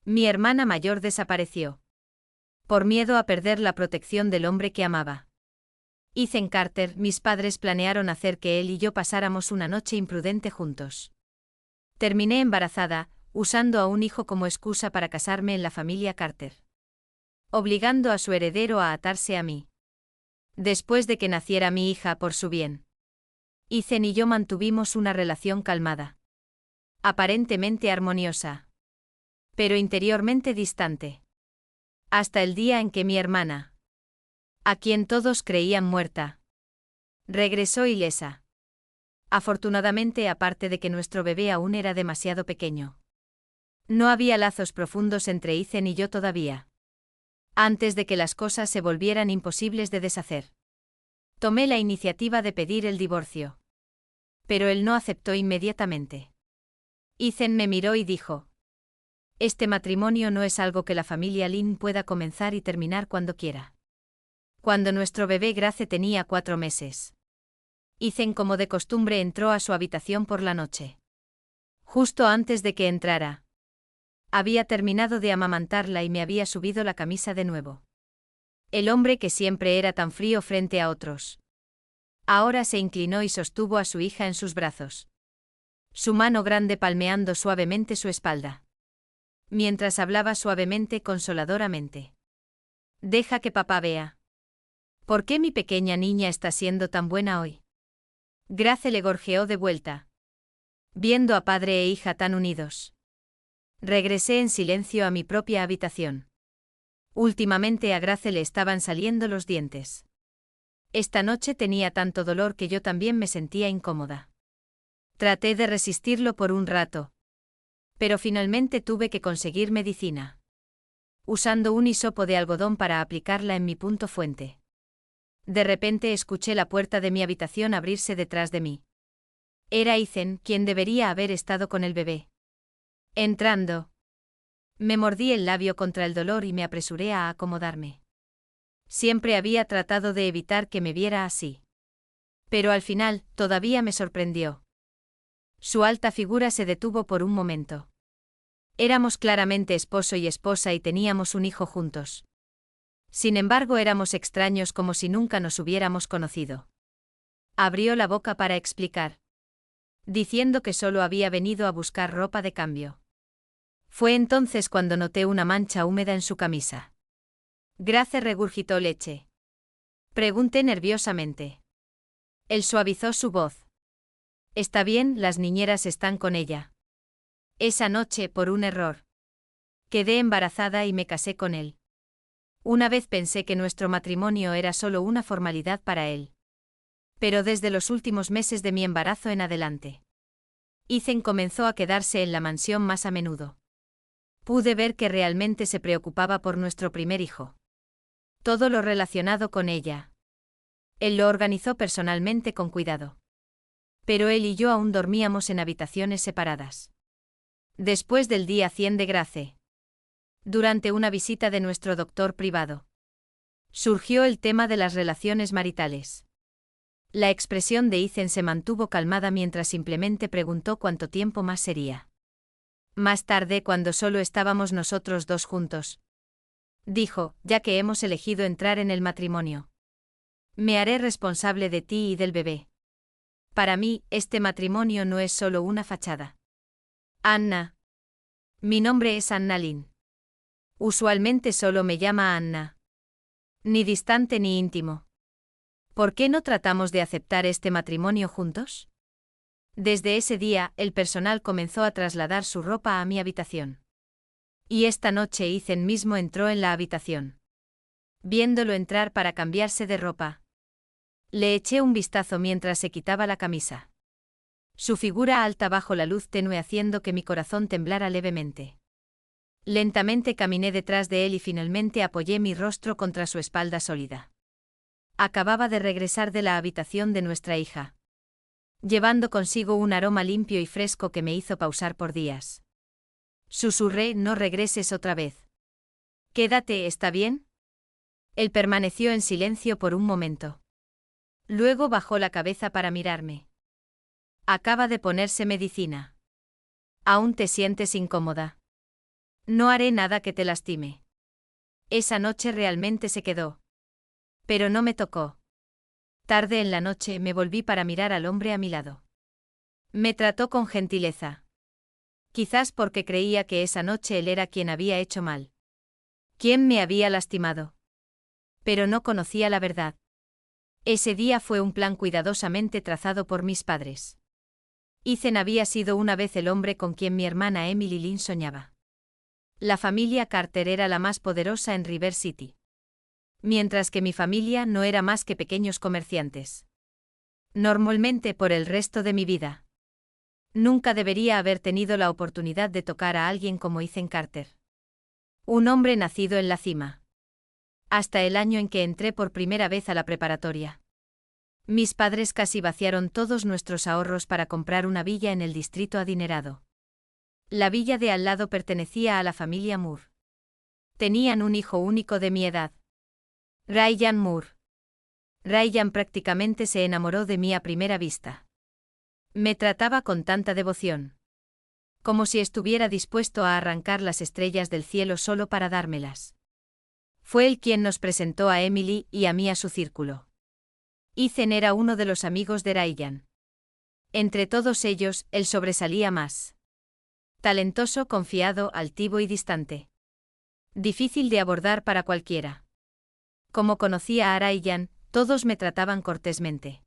Mi hermana mayor desapareció. Por miedo a perder la protección del hombre que amaba. Ethan Carter, mis padres planearon hacer que él y yo pasáramos una noche imprudente juntos. Terminé embarazada, usando a un hijo como excusa para casarme en la familia Carter. Obligando a su heredero a atarse a mí. Después de que naciera mi hija por su bien. Ethan y yo mantuvimos una relación calmada. Aparentemente armoniosa. Pero interiormente distante. Hasta el día en que mi hermana, a quien todos creían muerta, regresó ilesa. Afortunadamente, aparte de que nuestro bebé aún era demasiado pequeño. No había lazos profundos entre Ethan y yo todavía. Antes de que las cosas se volvieran imposibles de deshacer. Tomé la iniciativa de pedir el divorcio. Pero él no aceptó inmediatamente. Ethan me miró y dijo: este matrimonio no es algo que la familia Lin pueda comenzar y terminar cuando quiera. Cuando nuestro bebé Grace tenía 4 meses. Ethan, como de costumbre, entró a su habitación por la noche. Justo antes de que entrara. Había terminado de amamantarla y me había subido la camisa de nuevo. El hombre que siempre era tan frío frente a otros. Ahora se inclinó y sostuvo a su hija en sus brazos. Su mano grande palmeando suavemente su espalda. Mientras hablaba suavemente, consoladoramente. Deja que papá vea. ¿Por qué mi pequeña niña está siendo tan buena hoy? Grace le gorjeó de vuelta. Viendo a padre e hija tan unidos. Regresé en silencio a mi propia habitación. Últimamente a Grace le estaban saliendo los dientes. Esta noche tenía tanto dolor que yo también me sentía incómoda. Traté de resistirlo por un rato. Pero finalmente tuve que conseguir medicina. Usando un hisopo de algodón para aplicarla en mi punto fuente. De repente escuché la puerta de mi habitación abrirse detrás de mí. Era Ethan, quien debería haber estado con el bebé. Entrando. Me mordí el labio contra el dolor y me apresuré a acomodarme. Siempre había tratado de evitar que me viera así. Pero al final, todavía me sorprendió. Su alta figura se detuvo por un momento. Éramos claramente esposo y esposa y teníamos un hijo juntos. Sin embargo, éramos extraños como si nunca nos hubiéramos conocido. Abrió la boca para explicar. Diciendo que solo había venido a buscar ropa de cambio. Fue entonces cuando noté una mancha húmeda en su camisa. Grace regurgitó leche. Pregunté nerviosamente. Él suavizó su voz. Está bien, las niñeras están con ella. Esa noche, por un error. Quedé embarazada y me casé con él. Una vez pensé que nuestro matrimonio era solo una formalidad para él. Pero desde los últimos meses de mi embarazo en adelante. Ethan comenzó a quedarse en la mansión más a menudo. Pude ver que realmente se preocupaba por nuestro primer hijo. Todo lo relacionado con ella. Él lo organizó personalmente con cuidado. Pero él y yo aún dormíamos en habitaciones separadas. Después del día 100 de Grace. Durante una visita de nuestro doctor privado. Surgió el tema de las relaciones maritales. La expresión de Ethan se mantuvo calmada mientras simplemente preguntó cuánto tiempo más sería. Más tarde, cuando solo estábamos nosotros dos juntos. Dijo, ya que hemos elegido entrar en el matrimonio. Me haré responsable de ti y del bebé. Para mí, este matrimonio no es solo una fachada. Anna. Mi nombre es Anna Lin. Usualmente solo me llama Anna. Ni distante ni íntimo. ¿Por qué no tratamos de aceptar este matrimonio juntos? Desde ese día, el personal comenzó a trasladar su ropa a mi habitación. Y esta noche Ethan mismo entró en la habitación. Viéndolo entrar para cambiarse de ropa. Le eché un vistazo mientras se quitaba la camisa. Su figura alta bajo la luz tenue haciendo que mi corazón temblara levemente. Lentamente caminé detrás de él y finalmente apoyé mi rostro contra su espalda sólida. Acababa de regresar de la habitación de nuestra hija. Llevando consigo un aroma limpio y fresco que me hizo pausar por días. Susurré, no regreses otra vez. Quédate, ¿está bien? Él permaneció en silencio por un momento. Luego bajó la cabeza para mirarme. Acaba de ponerse medicina. ¿Aún te sientes incómoda? No haré nada que te lastime. Esa noche realmente se quedó. Pero no me tocó. Tarde en la noche me volví para mirar al hombre a mi lado. Me trató con gentileza. Quizás porque creía que esa noche él era quien había hecho mal. ¿Quién me había lastimado? Pero no conocía la verdad. Ese día fue un plan cuidadosamente trazado por mis padres. Ethan había sido una vez el hombre con quien mi hermana Emily Lynn soñaba. La familia Carter era la más poderosa en River City. Mientras que mi familia no era más que pequeños comerciantes. Normalmente por el resto de mi vida. Nunca debería haber tenido la oportunidad de tocar a alguien como Ethan Carter. Un hombre nacido en la cima. Hasta el año en que entré por primera vez a la preparatoria. Mis padres casi vaciaron todos nuestros ahorros para comprar una villa en el distrito adinerado. La villa de al lado pertenecía a la familia Moore. Tenían un hijo único de mi edad. Ryan Moore. Ryan prácticamente se enamoró de mí a primera vista. Me trataba con tanta devoción. Como si estuviera dispuesto a arrancar las estrellas del cielo solo para dármelas. Fue él quien nos presentó a Emily y a mí a su círculo. Ethan era uno de los amigos de Ryan. Entre todos ellos, él sobresalía más. Talentoso, confiado, altivo y distante. Difícil de abordar para cualquiera. Como conocía a Ryan, todos me trataban cortésmente.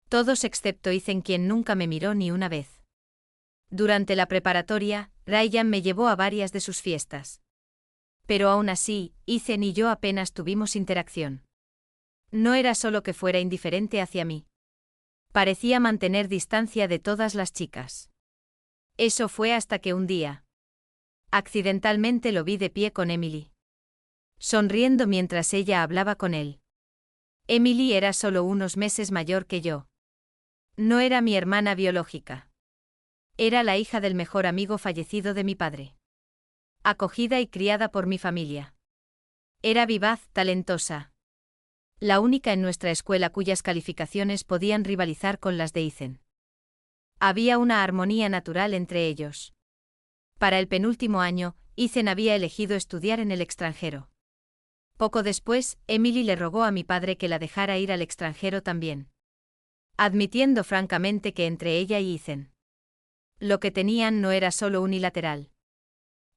Todos excepto Ethan, quien nunca me miró ni una vez. Durante la preparatoria, Ryan me llevó a varias de sus fiestas. Pero aún así, Ethan y yo apenas tuvimos interacción. No era solo que fuera indiferente hacia mí. Parecía mantener distancia de todas las chicas. Eso fue hasta que un día. Accidentalmente lo vi de pie con Emily. Sonriendo mientras ella hablaba con él. Emily era solo unos meses mayor que yo. No era mi hermana biológica. Era la hija del mejor amigo fallecido de mi padre. Acogida y criada por mi familia. Era vivaz, talentosa. La única en nuestra escuela cuyas calificaciones podían rivalizar con las de Ethan. Había una armonía natural entre ellos. Para el penúltimo año, Ethan había elegido estudiar en el extranjero. Poco después, Emily le rogó a mi padre que la dejara ir al extranjero también. Admitiendo francamente que entre ella y Ethan. Lo que tenían no era solo unilateral.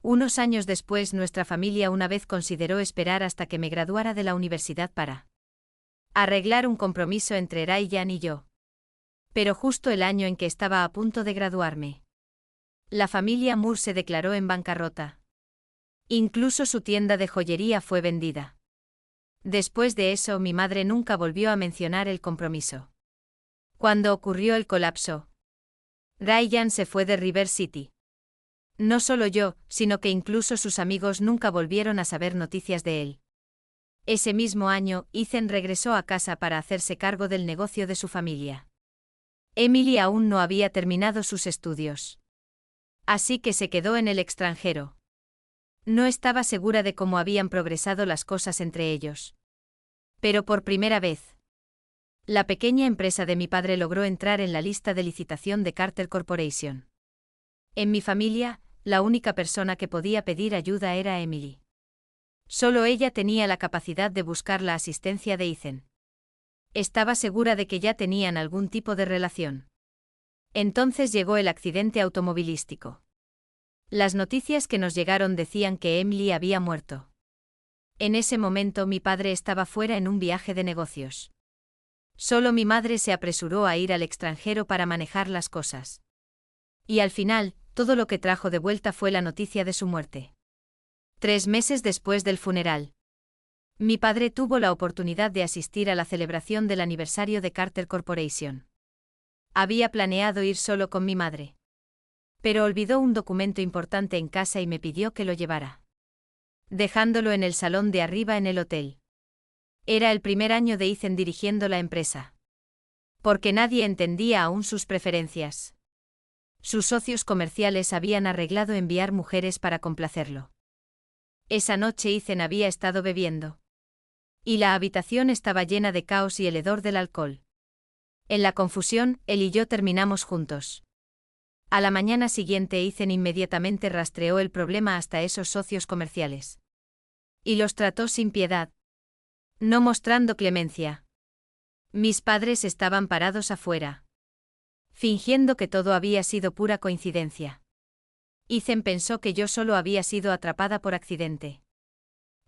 Unos años después nuestra familia una vez consideró esperar hasta que me graduara de la universidad para arreglar un compromiso entre Ryan y yo. Pero justo el año en que estaba a punto de graduarme, la familia Moore se declaró en bancarrota. Incluso su tienda de joyería fue vendida. Después de eso mi madre nunca volvió a mencionar el compromiso. Cuando ocurrió el colapso, Ryan se fue de River City. No solo yo, sino que incluso sus amigos nunca volvieron a saber noticias de él. Ese mismo año, Ethan regresó a casa para hacerse cargo del negocio de su familia. Emily aún no había terminado sus estudios. Así que se quedó en el extranjero. No estaba segura de cómo habían progresado las cosas entre ellos. Pero por primera vez, la pequeña empresa de mi padre logró entrar en la lista de licitación de Carter Corporation. En mi familia, la única persona que podía pedir ayuda era Emily. Solo ella tenía la capacidad de buscar la asistencia de Ethan. Estaba segura de que ya tenían algún tipo de relación. Entonces llegó el accidente automovilístico. Las noticias que nos llegaron decían que Emily había muerto. En ese momento mi padre estaba fuera en un viaje de negocios. Solo mi madre se apresuró a ir al extranjero para manejar las cosas. Y al final, todo lo que trajo de vuelta fue la noticia de su muerte. 3 meses después del funeral, mi padre tuvo la oportunidad de asistir a la celebración del aniversario de Carter Corporation. Había planeado ir solo con mi madre. Pero olvidó un documento importante en casa y me pidió que lo llevara. Dejándolo en el salón de arriba en el hotel. Era el primer año de Ethan dirigiendo la empresa. Porque nadie entendía aún sus preferencias. Sus socios comerciales habían arreglado enviar mujeres para complacerlo. Esa noche Ethan había estado bebiendo. Y la habitación estaba llena de caos y el hedor del alcohol. En la confusión, él y yo terminamos juntos. A la mañana siguiente Ethan inmediatamente rastreó el problema hasta esos socios comerciales. Y los trató sin piedad. No mostrando clemencia. Mis padres estaban parados afuera, fingiendo que todo había sido pura coincidencia. Ethan pensó que yo solo había sido atrapada por accidente.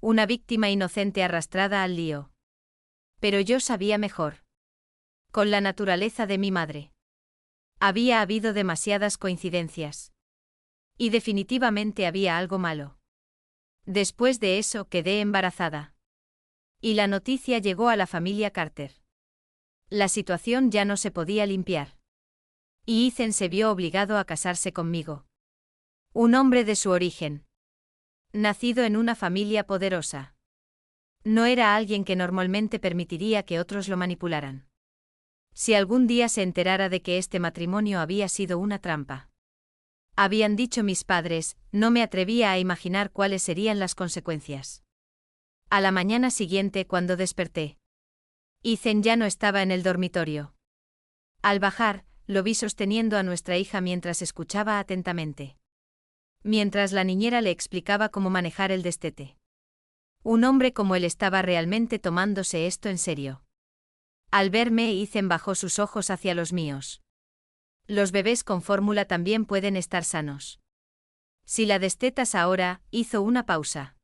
Una víctima inocente arrastrada al lío. Pero yo sabía mejor. Con la naturaleza de mi madre. Había habido demasiadas coincidencias. Y definitivamente había algo malo. Después de eso quedé embarazada. Y la noticia llegó a la familia Carter. La situación ya no se podía limpiar. Y Ethan se vio obligado a casarse conmigo. Un hombre de su origen. Nacido en una familia poderosa. No era alguien que normalmente permitiría que otros lo manipularan. Si algún día se enterara de que este matrimonio había sido una trampa. Habían dicho mis padres, no me atrevía a imaginar cuáles serían las consecuencias. A la mañana siguiente cuando desperté. Ethan ya no estaba en el dormitorio. Al bajar, lo vi sosteniendo a nuestra hija mientras escuchaba atentamente. Mientras la niñera le explicaba cómo manejar el destete. Un hombre como él estaba realmente tomándose esto en serio. Al verme, Ethan bajó sus ojos hacia los míos. Los bebés con fórmula también pueden estar sanos. Si la destetas ahora, hizo una pausa.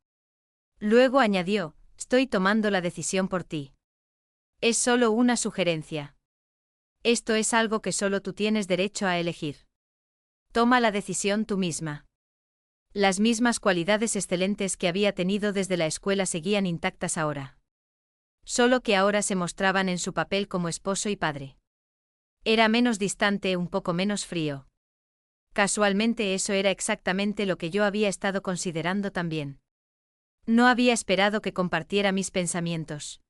Luego añadió, estoy tomando la decisión por ti. Es solo una sugerencia. Esto es algo que solo tú tienes derecho a elegir. Toma la decisión tú misma. Las mismas cualidades excelentes que había tenido desde la escuela seguían intactas ahora. Solo que ahora se mostraban en su papel como esposo y padre. Era menos distante, un poco menos frío. Casualmente eso era exactamente lo que yo había estado considerando también. No había esperado que compartiera mis pensamientos.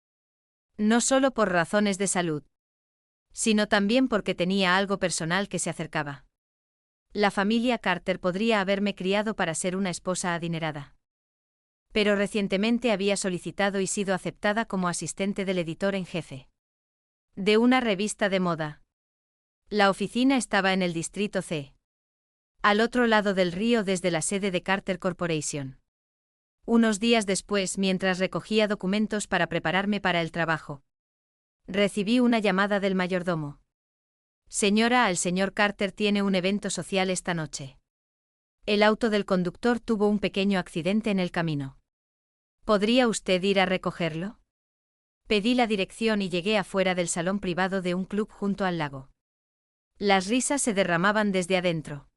No solo por razones de salud, sino también porque tenía algo personal que se acercaba. La familia Carter podría haberme criado para ser una esposa adinerada. Pero recientemente había solicitado y sido aceptada como asistente del editor en jefe de una revista de moda. La oficina estaba en el distrito C. Al otro lado del río desde la sede de Carter Corporation. Unos días después, mientras recogía documentos para prepararme para el trabajo, recibí una llamada del mayordomo. Señora, el señor Carter tiene un evento social esta noche. El auto del conductor tuvo un pequeño accidente en el camino. ¿Podría usted ir a recogerlo? Pedí la dirección y llegué afuera del salón privado de un club junto al lago. Las risas se derramaban desde adentro.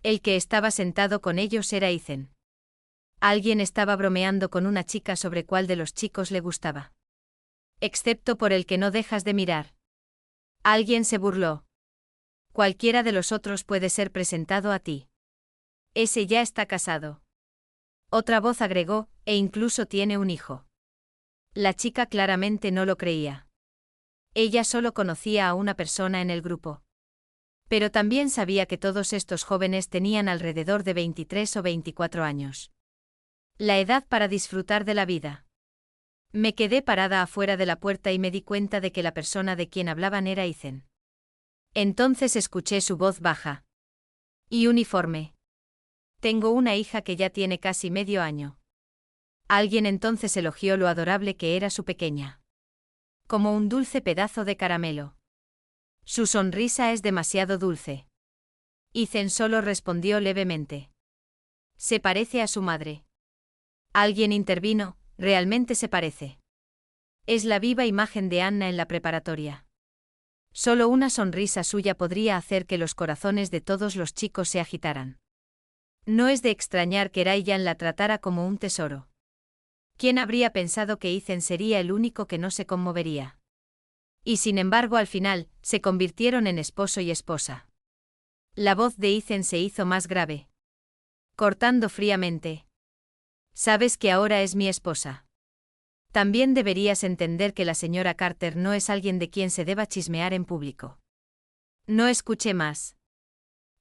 El que estaba sentado con ellos era Ethan. Alguien estaba bromeando con una chica sobre cuál de los chicos le gustaba. Excepto por el que no dejas de mirar. Alguien se burló. Cualquiera de los otros puede ser presentado a ti. Ese ya está casado. Otra voz agregó, e incluso tiene un hijo. La chica claramente no lo creía. Ella solo conocía a una persona en el grupo. Pero también sabía que todos estos jóvenes tenían alrededor de 23 o 24 años. La edad para disfrutar de la vida. Me quedé parada afuera de la puerta y me di cuenta de que la persona de quien hablaban era Ethan. Entonces escuché su voz baja. Y uniforme. Tengo una hija que ya tiene casi medio año. Alguien entonces elogió lo adorable que era su pequeña. Como un dulce pedazo de caramelo. Su sonrisa es demasiado dulce. Ethan solo respondió levemente. Se parece a su madre. Alguien intervino, realmente se parece. Es la viva imagen de Anna en la preparatoria. Solo una sonrisa suya podría hacer que los corazones de todos los chicos se agitaran. No es de extrañar que Ryan la tratara como un tesoro. ¿Quién habría pensado que Ethan sería el único que no se conmovería? Y sin embargo al final, se convirtieron en esposo y esposa. La voz de Ethan se hizo más grave. Cortando fríamente. Sabes que ahora es mi esposa. También deberías entender que la señora Carter no es alguien de quien se deba chismear en público. No escuché más.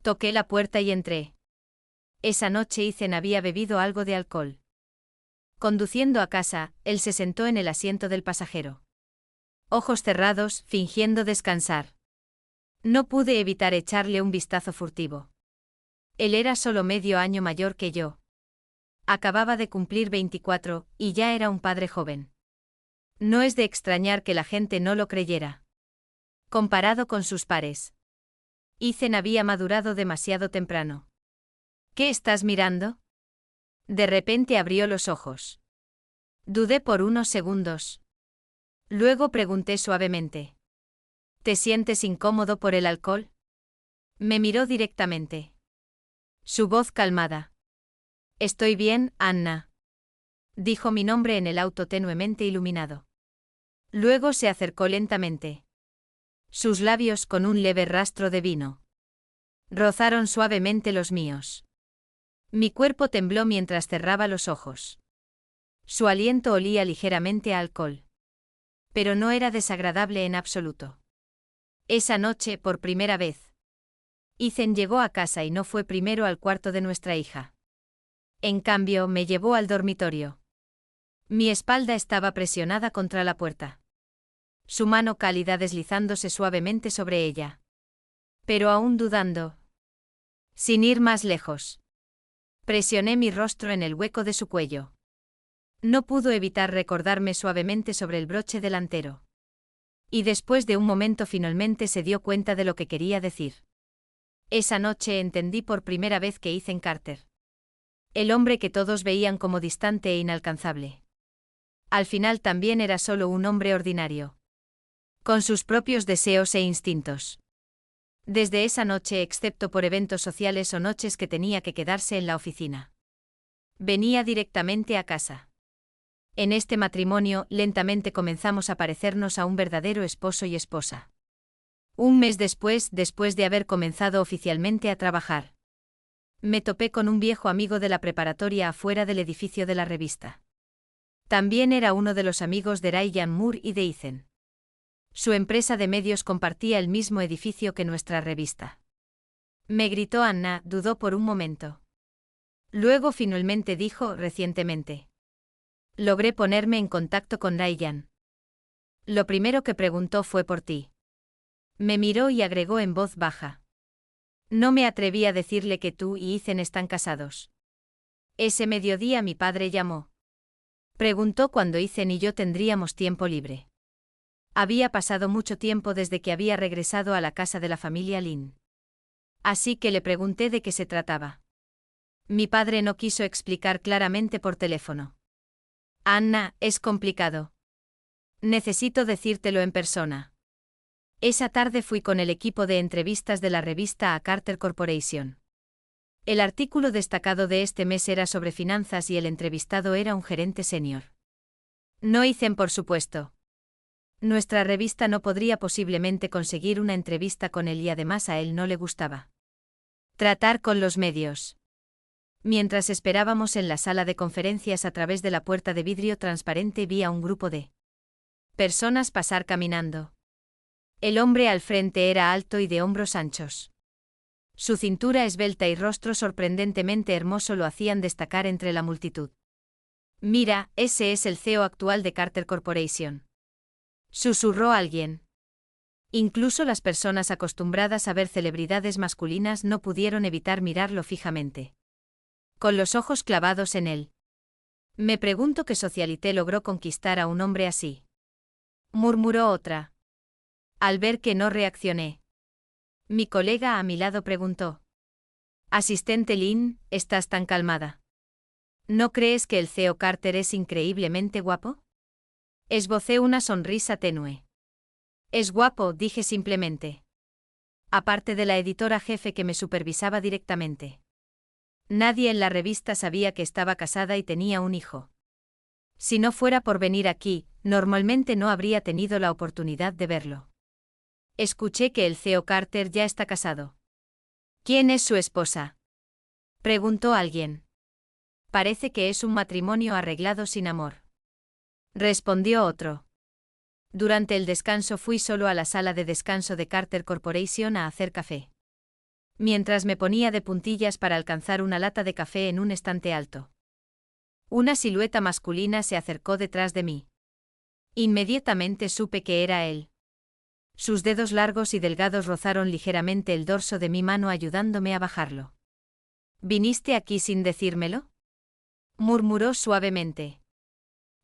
Toqué la puerta y entré. Esa noche Ethan había bebido algo de alcohol. Conduciendo a casa, él se sentó en el asiento del pasajero. Ojos cerrados, fingiendo descansar. No pude evitar echarle un vistazo furtivo. Él era solo medio año mayor que yo. Acababa de cumplir 24, y ya era un padre joven. No es de extrañar que la gente no lo creyera. Comparado con sus pares. Ethan había madurado demasiado temprano. ¿Qué estás mirando? De repente abrió los ojos. Dudé por unos segundos. Luego pregunté suavemente. ¿Te sientes incómodo por el alcohol? Me miró directamente. Su voz calmada. Estoy bien, Anna. Dijo mi nombre en el auto tenuemente iluminado. Luego se acercó lentamente. Sus labios con un leve rastro de vino. Rozaron suavemente los míos. Mi cuerpo tembló mientras cerraba los ojos. Su aliento olía ligeramente a alcohol. Pero no era desagradable en absoluto. Esa noche, por primera vez, Ethan llegó a casa y no fue primero al cuarto de nuestra hija. En cambio, me llevó al dormitorio. Mi espalda estaba presionada contra la puerta. Su mano cálida deslizándose suavemente sobre ella. Pero aún dudando. Sin ir más lejos. Presioné mi rostro en el hueco de su cuello. No pudo evitar recordarme suavemente sobre el broche delantero. Y después de un momento finalmente se dio cuenta de lo que quería decir. Esa noche entendí por primera vez que Ethan Carter. El hombre que todos veían como distante e inalcanzable. Al final también era solo un hombre ordinario. Con sus propios deseos e instintos. Desde esa noche, excepto por eventos sociales o noches que tenía que quedarse en la oficina. Venía directamente a casa. En este matrimonio, lentamente comenzamos a parecernos a un verdadero esposo y esposa. Un mes después de haber comenzado oficialmente a trabajar, me topé con un viejo amigo de la preparatoria afuera del edificio de la revista. También era uno de los amigos de Ryan Moore y de Ethan. Su empresa de medios compartía el mismo edificio que nuestra revista. Me gritó Anna, dudó por un momento. Luego finalmente dijo, recientemente. Logré ponerme en contacto con Ryan. Lo primero que preguntó fue por ti. Me miró y agregó en voz baja. No me atreví a decirle que tú y Ethan están casados. Ese mediodía mi padre llamó. Preguntó cuándo Ethan y yo tendríamos tiempo libre. Había pasado mucho tiempo desde que había regresado a la casa de la familia Lynn. Así que le pregunté de qué se trataba. Mi padre no quiso explicar claramente por teléfono. Anna, es complicado. Necesito decírtelo en persona. Esa tarde fui con el equipo de entrevistas de la revista a Carter Corporation. El artículo destacado de este mes era sobre finanzas y el entrevistado era un gerente senior. No Ethan, por supuesto. Nuestra revista no podría posiblemente conseguir una entrevista con él y además a él no le gustaba tratar con los medios. Mientras esperábamos en la sala de conferencias a través de la puerta de vidrio transparente vi a un grupo de personas pasar caminando. El hombre al frente era alto y de hombros anchos. Su cintura esbelta y rostro sorprendentemente hermoso lo hacían destacar entre la multitud. Mira, ese es el CEO actual de Carter Corporation. Susurró alguien. Incluso las personas acostumbradas a ver celebridades masculinas no pudieron evitar mirarlo fijamente. Con los ojos clavados en él. Me pregunto qué socialité logró conquistar a un hombre así. Murmuró otra. Al ver que no reaccioné. Mi colega a mi lado preguntó. Asistente Lynn, ¿estás tan calmada? ¿No crees que el CEO Carter es increíblemente guapo? Esbocé una sonrisa tenue. Es guapo, dije simplemente. Aparte de la editora jefe que me supervisaba directamente. Nadie en la revista sabía que estaba casada y tenía un hijo. Si no fuera por venir aquí, normalmente no habría tenido la oportunidad de verlo. Escuché que el CEO Carter ya está casado. ¿Quién es su esposa? Preguntó alguien. Parece que es un matrimonio arreglado sin amor. Respondió otro. Durante el descanso fui solo a la sala de descanso de Carter Corporation a hacer café. Mientras me ponía de puntillas para alcanzar una lata de café en un estante alto. Una silueta masculina se acercó detrás de mí. Inmediatamente supe que era él. Sus dedos largos y delgados rozaron ligeramente el dorso de mi mano ayudándome a bajarlo. ¿Viniste aquí sin decírmelo?, murmuró suavemente.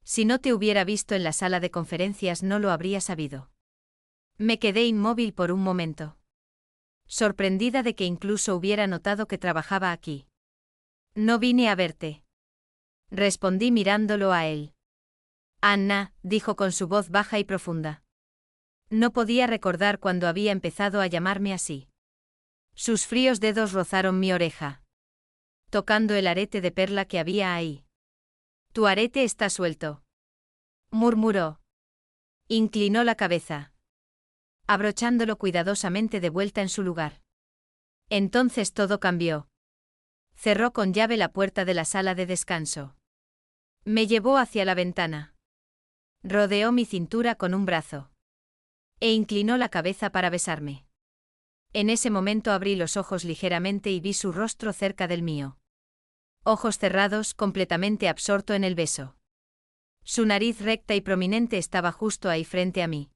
Si no te hubiera visto en la sala de conferencias no lo habría sabido. Me quedé inmóvil por un momento, sorprendida de que incluso hubiera notado que trabajaba aquí. No vine a verte, respondí mirándolo a él. Anna, dijo con su voz baja y profunda. No podía recordar cuándo había empezado a llamarme así. Sus fríos dedos rozaron mi oreja, tocando el arete de perla que había ahí. Tu arete está suelto, murmuró. Inclinó la cabeza, abrochándolo cuidadosamente de vuelta en su lugar. Entonces todo cambió. Cerró con llave la puerta de la sala de descanso. Me llevó hacia la ventana. Rodeó mi cintura con un brazo e inclinó la cabeza para besarme. En ese momento abrí los ojos ligeramente y vi su rostro cerca del mío. Ojos cerrados, completamente absorto en el beso. Su nariz recta y prominente estaba justo ahí frente a mí.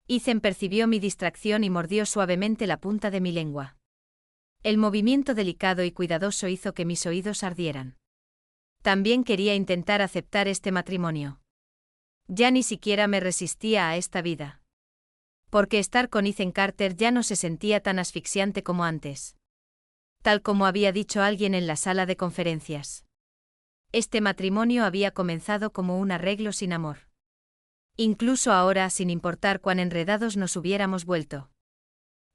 Ethan percibió mi distracción y mordió suavemente la punta de mi lengua. El movimiento delicado y cuidadoso hizo que mis oídos ardieran. También quería intentar aceptar este matrimonio. Ya ni siquiera me resistía a esta vida. Porque estar con Ethan Carter ya no se sentía tan asfixiante como antes. Tal como había dicho alguien en la sala de conferencias. Este matrimonio había comenzado como un arreglo sin amor. Incluso ahora, sin importar cuán enredados nos hubiéramos vuelto.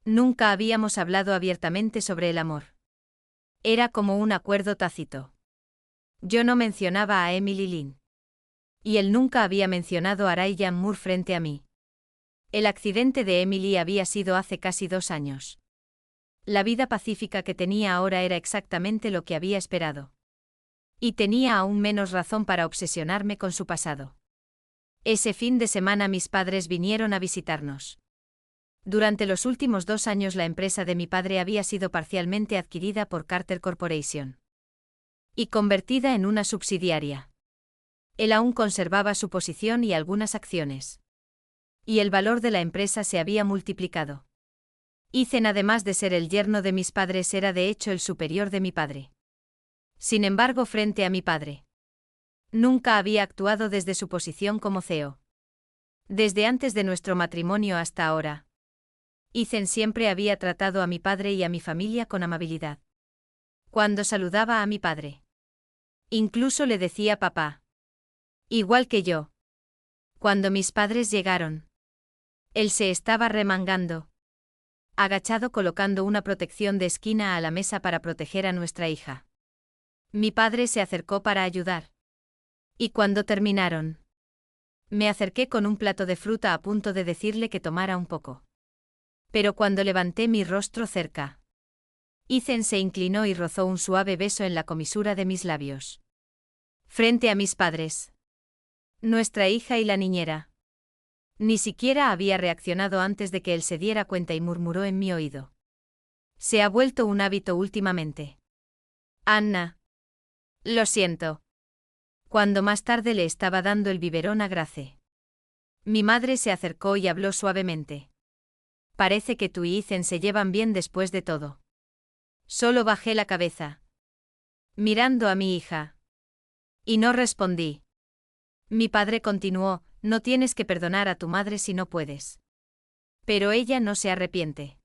Nunca habíamos hablado abiertamente sobre el amor. Era como un acuerdo tácito. Yo no mencionaba a Emily Lynn. Y él nunca había mencionado a Ryan Moore frente a mí. El accidente de Emily había sido hace casi 2 años. La vida pacífica que tenía ahora era exactamente lo que había esperado. Y tenía aún menos razón para obsesionarme con su pasado. Ese fin de semana mis padres vinieron a visitarnos. Durante los últimos 2 años la empresa de mi padre había sido parcialmente adquirida por Carter Corporation. Y convertida en una subsidiaria. Él aún conservaba su posición y algunas acciones. Y el valor de la empresa se había multiplicado. Ethan, además de ser el yerno de mis padres, era de hecho el superior de mi padre. Sin embargo, frente a mi padre, nunca había actuado desde su posición como CEO. Desde antes de nuestro matrimonio hasta ahora, Ethan siempre había tratado a mi padre y a mi familia con amabilidad. Cuando saludaba a mi padre, incluso le decía papá. Igual que yo. Cuando mis padres llegaron, él se estaba remangando, agachado colocando una protección de esquina a la mesa para proteger a nuestra hija. Mi padre se acercó para ayudar. Y cuando terminaron, me acerqué con un plato de fruta a punto de decirle que tomara un poco. Pero cuando levanté mi rostro cerca, Ethan se inclinó y rozó un suave beso en la comisura de mis labios. Frente a mis padres, nuestra hija y la niñera. Ni siquiera había reaccionado antes de que él se diera cuenta y murmuró en mi oído. Se ha vuelto un hábito últimamente. Anna. Lo siento. Cuando más tarde le estaba dando el biberón a Grace, mi madre se acercó y habló suavemente. Parece que tú y Ethan se llevan bien después de todo. Solo bajé la cabeza, mirando a mi hija. Y no respondí. Mi padre continuó, no tienes que perdonar a tu madre si no puedes. Pero ella no se arrepiente.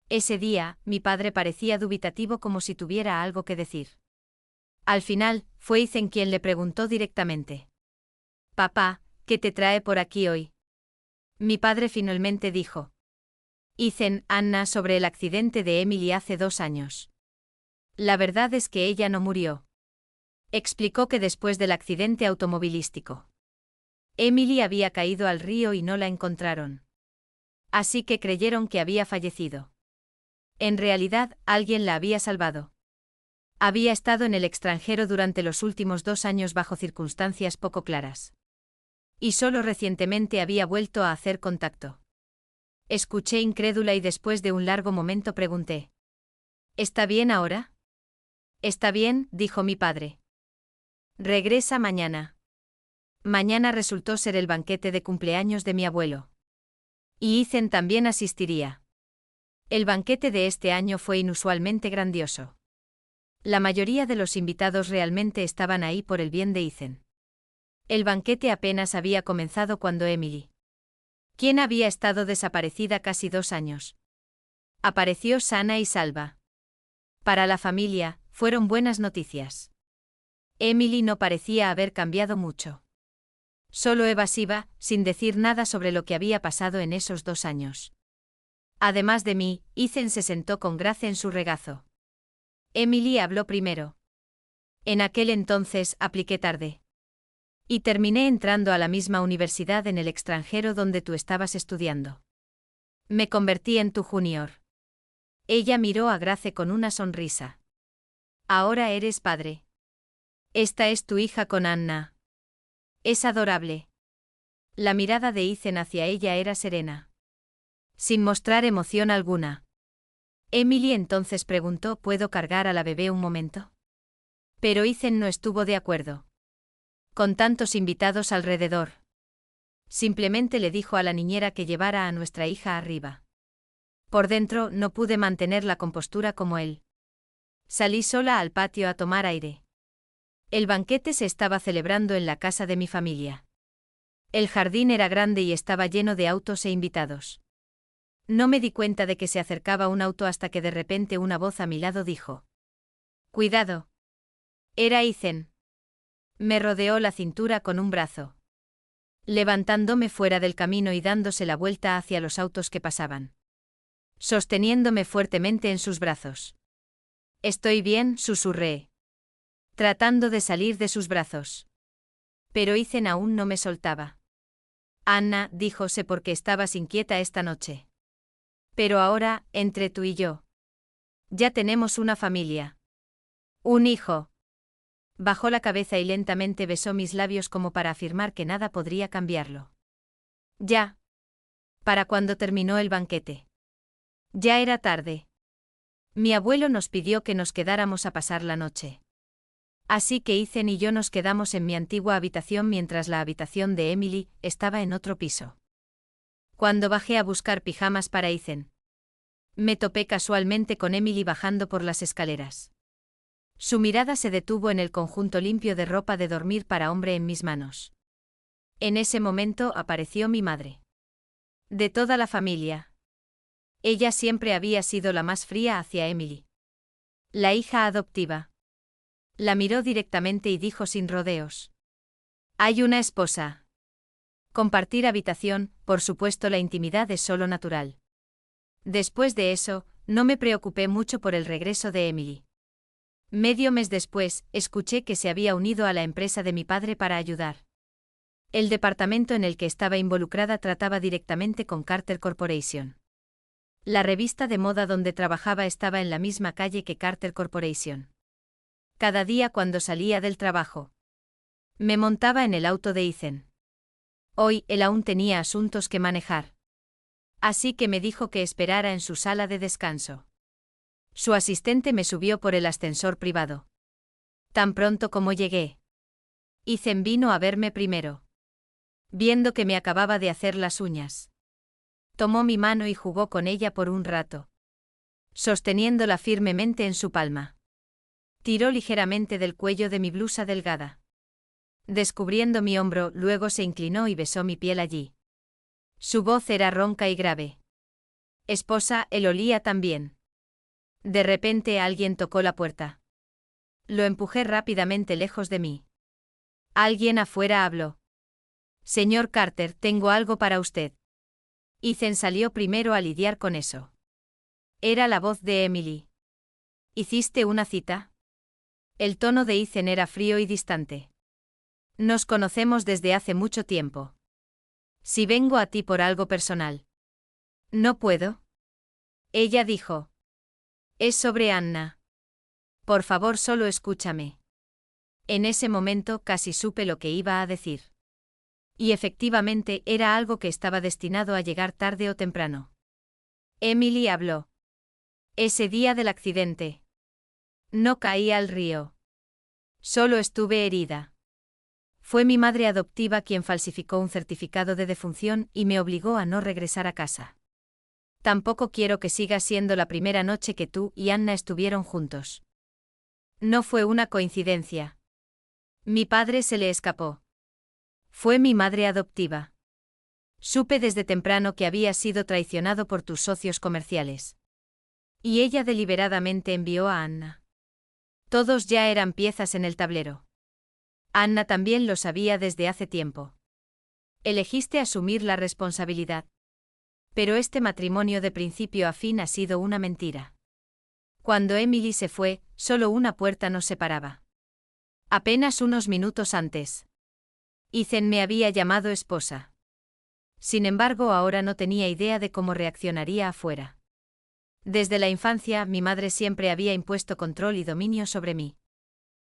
Ese día, mi padre parecía dubitativo como si tuviera algo que decir. Al final, fue Ethan quien le preguntó directamente. Papá, ¿qué te trae por aquí hoy? Mi padre finalmente dijo. Ethan, Anna, sobre el accidente de Emily hace 2 años. La verdad es que ella no murió. Explicó que después del accidente automovilístico, Emily había caído al río y no la encontraron. Así que creyeron que había fallecido. En realidad, alguien la había salvado. Había estado en el extranjero durante los últimos 2 años bajo circunstancias poco claras. Y solo recientemente había vuelto a hacer contacto. Escuché incrédula y después de un largo momento pregunté. ¿Está bien ahora? Está bien, dijo mi padre. Regresa mañana. Mañana resultó ser el banquete de cumpleaños de mi abuelo. Y Ethan también asistiría. El banquete de este año fue inusualmente grandioso. La mayoría de los invitados realmente estaban ahí por el bien de Ethan. El banquete apenas había comenzado cuando Emily, quien había estado desaparecida casi 2 años, apareció sana y salva. Para la familia, fueron buenas noticias. Emily no parecía haber cambiado mucho. Solo evasiva, sin decir nada sobre lo que había pasado en esos 2 años. Además de mí, Ethan se sentó con gracia en su regazo. Emily habló primero. En aquel entonces apliqué tarde. Y terminé entrando a la misma universidad en el extranjero donde tú estabas estudiando. Me convertí en tu junior. Ella miró a Grace con una sonrisa. Ahora eres padre. Esta es tu hija con Anna. Es adorable. La mirada de Ethan hacia ella era serena, sin mostrar emoción alguna. Emily entonces preguntó: ¿Puedo cargar a la bebé un momento? Pero Ethan no estuvo de acuerdo. Con tantos invitados alrededor. Simplemente le dijo a la niñera que llevara a nuestra hija arriba. Por dentro no pude mantener la compostura como él. Salí sola al patio a tomar aire. El banquete se estaba celebrando en la casa de mi familia. El jardín era grande y estaba lleno de autos e invitados. No me di cuenta de que se acercaba un auto hasta que de repente una voz a mi lado dijo: «Cuidado». Era Ethan. Me rodeó la cintura con un brazo, levantándome fuera del camino y dándose la vuelta hacia los autos que pasaban, sosteniéndome fuertemente en sus brazos. «Estoy bien», susurré, tratando de salir de sus brazos. Pero Ethan aún no me soltaba. «Anna», dijo, «sé por qué estabas inquieta esta noche. Pero ahora, entre tú y yo, ya tenemos una familia. Un hijo». Bajó la cabeza y lentamente besó mis labios como para afirmar que nada podría cambiarlo. Ya. Para cuando terminó el banquete. Ya era tarde. Mi abuelo nos pidió que nos quedáramos a pasar la noche. Así que Ethan y yo nos quedamos en mi antigua habitación mientras la habitación de Emily estaba en otro piso. Cuando bajé a buscar pijamas para Ethan, me topé casualmente con Emily bajando por las escaleras. Su mirada se detuvo en el conjunto limpio de ropa de dormir para hombre en mis manos. En ese momento apareció mi madre. De toda la familia. Ella siempre había sido la más fría hacia Emily, la hija adoptiva. La miró directamente y dijo sin rodeos: «Hay una esposa». Compartir habitación, por supuesto, la intimidad es solo natural. Después de eso, no me preocupé mucho por el regreso de Emily. Medio mes después, escuché que se había unido a la empresa de mi padre para ayudar. El departamento en el que estaba involucrada trataba directamente con Carter Corporation. La revista de moda donde trabajaba estaba en la misma calle que Carter Corporation. Cada día cuando salía del trabajo, me montaba en el auto de Ethan. Hoy él aún tenía asuntos que manejar. Así que me dijo que esperara en su sala de descanso. Su asistente me subió por el ascensor privado. Tan pronto como llegué, Ethan vino a verme primero. Viendo que me acababa de hacer las uñas, tomó mi mano y jugó con ella por un rato, sosteniéndola firmemente en su palma. Tiró ligeramente del cuello de mi blusa delgada, descubriendo mi hombro, luego se inclinó y besó mi piel allí. Su voz era ronca y grave. «Esposa», él olía también. De repente alguien tocó la puerta. Lo empujé rápidamente lejos de mí. Alguien afuera habló. «Señor Carter, tengo algo para usted». Ethan salió primero a lidiar con eso. Era la voz de Emily. «¿Hiciste una cita?» El tono de Ethan era frío y distante. «Nos conocemos desde hace mucho tiempo. Si vengo a ti por algo personal». «No puedo». Ella dijo. «Es sobre Anna. Por favor, solo escúchame». En ese momento casi supe lo que iba a decir. Y efectivamente era algo que estaba destinado a llegar tarde o temprano. Emily habló. «Ese día del accidente. No caí al río. Solo estuve herida. Fue mi madre adoptiva quien falsificó un certificado de defunción y me obligó a no regresar a casa. Tampoco quiero que siga siendo la primera noche que tú y Anna estuvieron juntos. No fue una coincidencia. Mi padre se le escapó. Fue mi madre adoptiva. Supe desde temprano que habías sido traicionado por tus socios comerciales. Y ella deliberadamente envió a Anna. Todos ya eran piezas en el tablero. Anna también lo sabía desde hace tiempo. Elegiste asumir la responsabilidad. Pero este matrimonio de principio a fin ha sido una mentira. Cuando Emily se fue, solo una puerta nos separaba. Apenas unos minutos antes. Ethan me había llamado esposa. Sin embargo, ahora no tenía idea de cómo reaccionaría afuera. Desde la infancia, mi madre siempre había impuesto control y dominio sobre mí.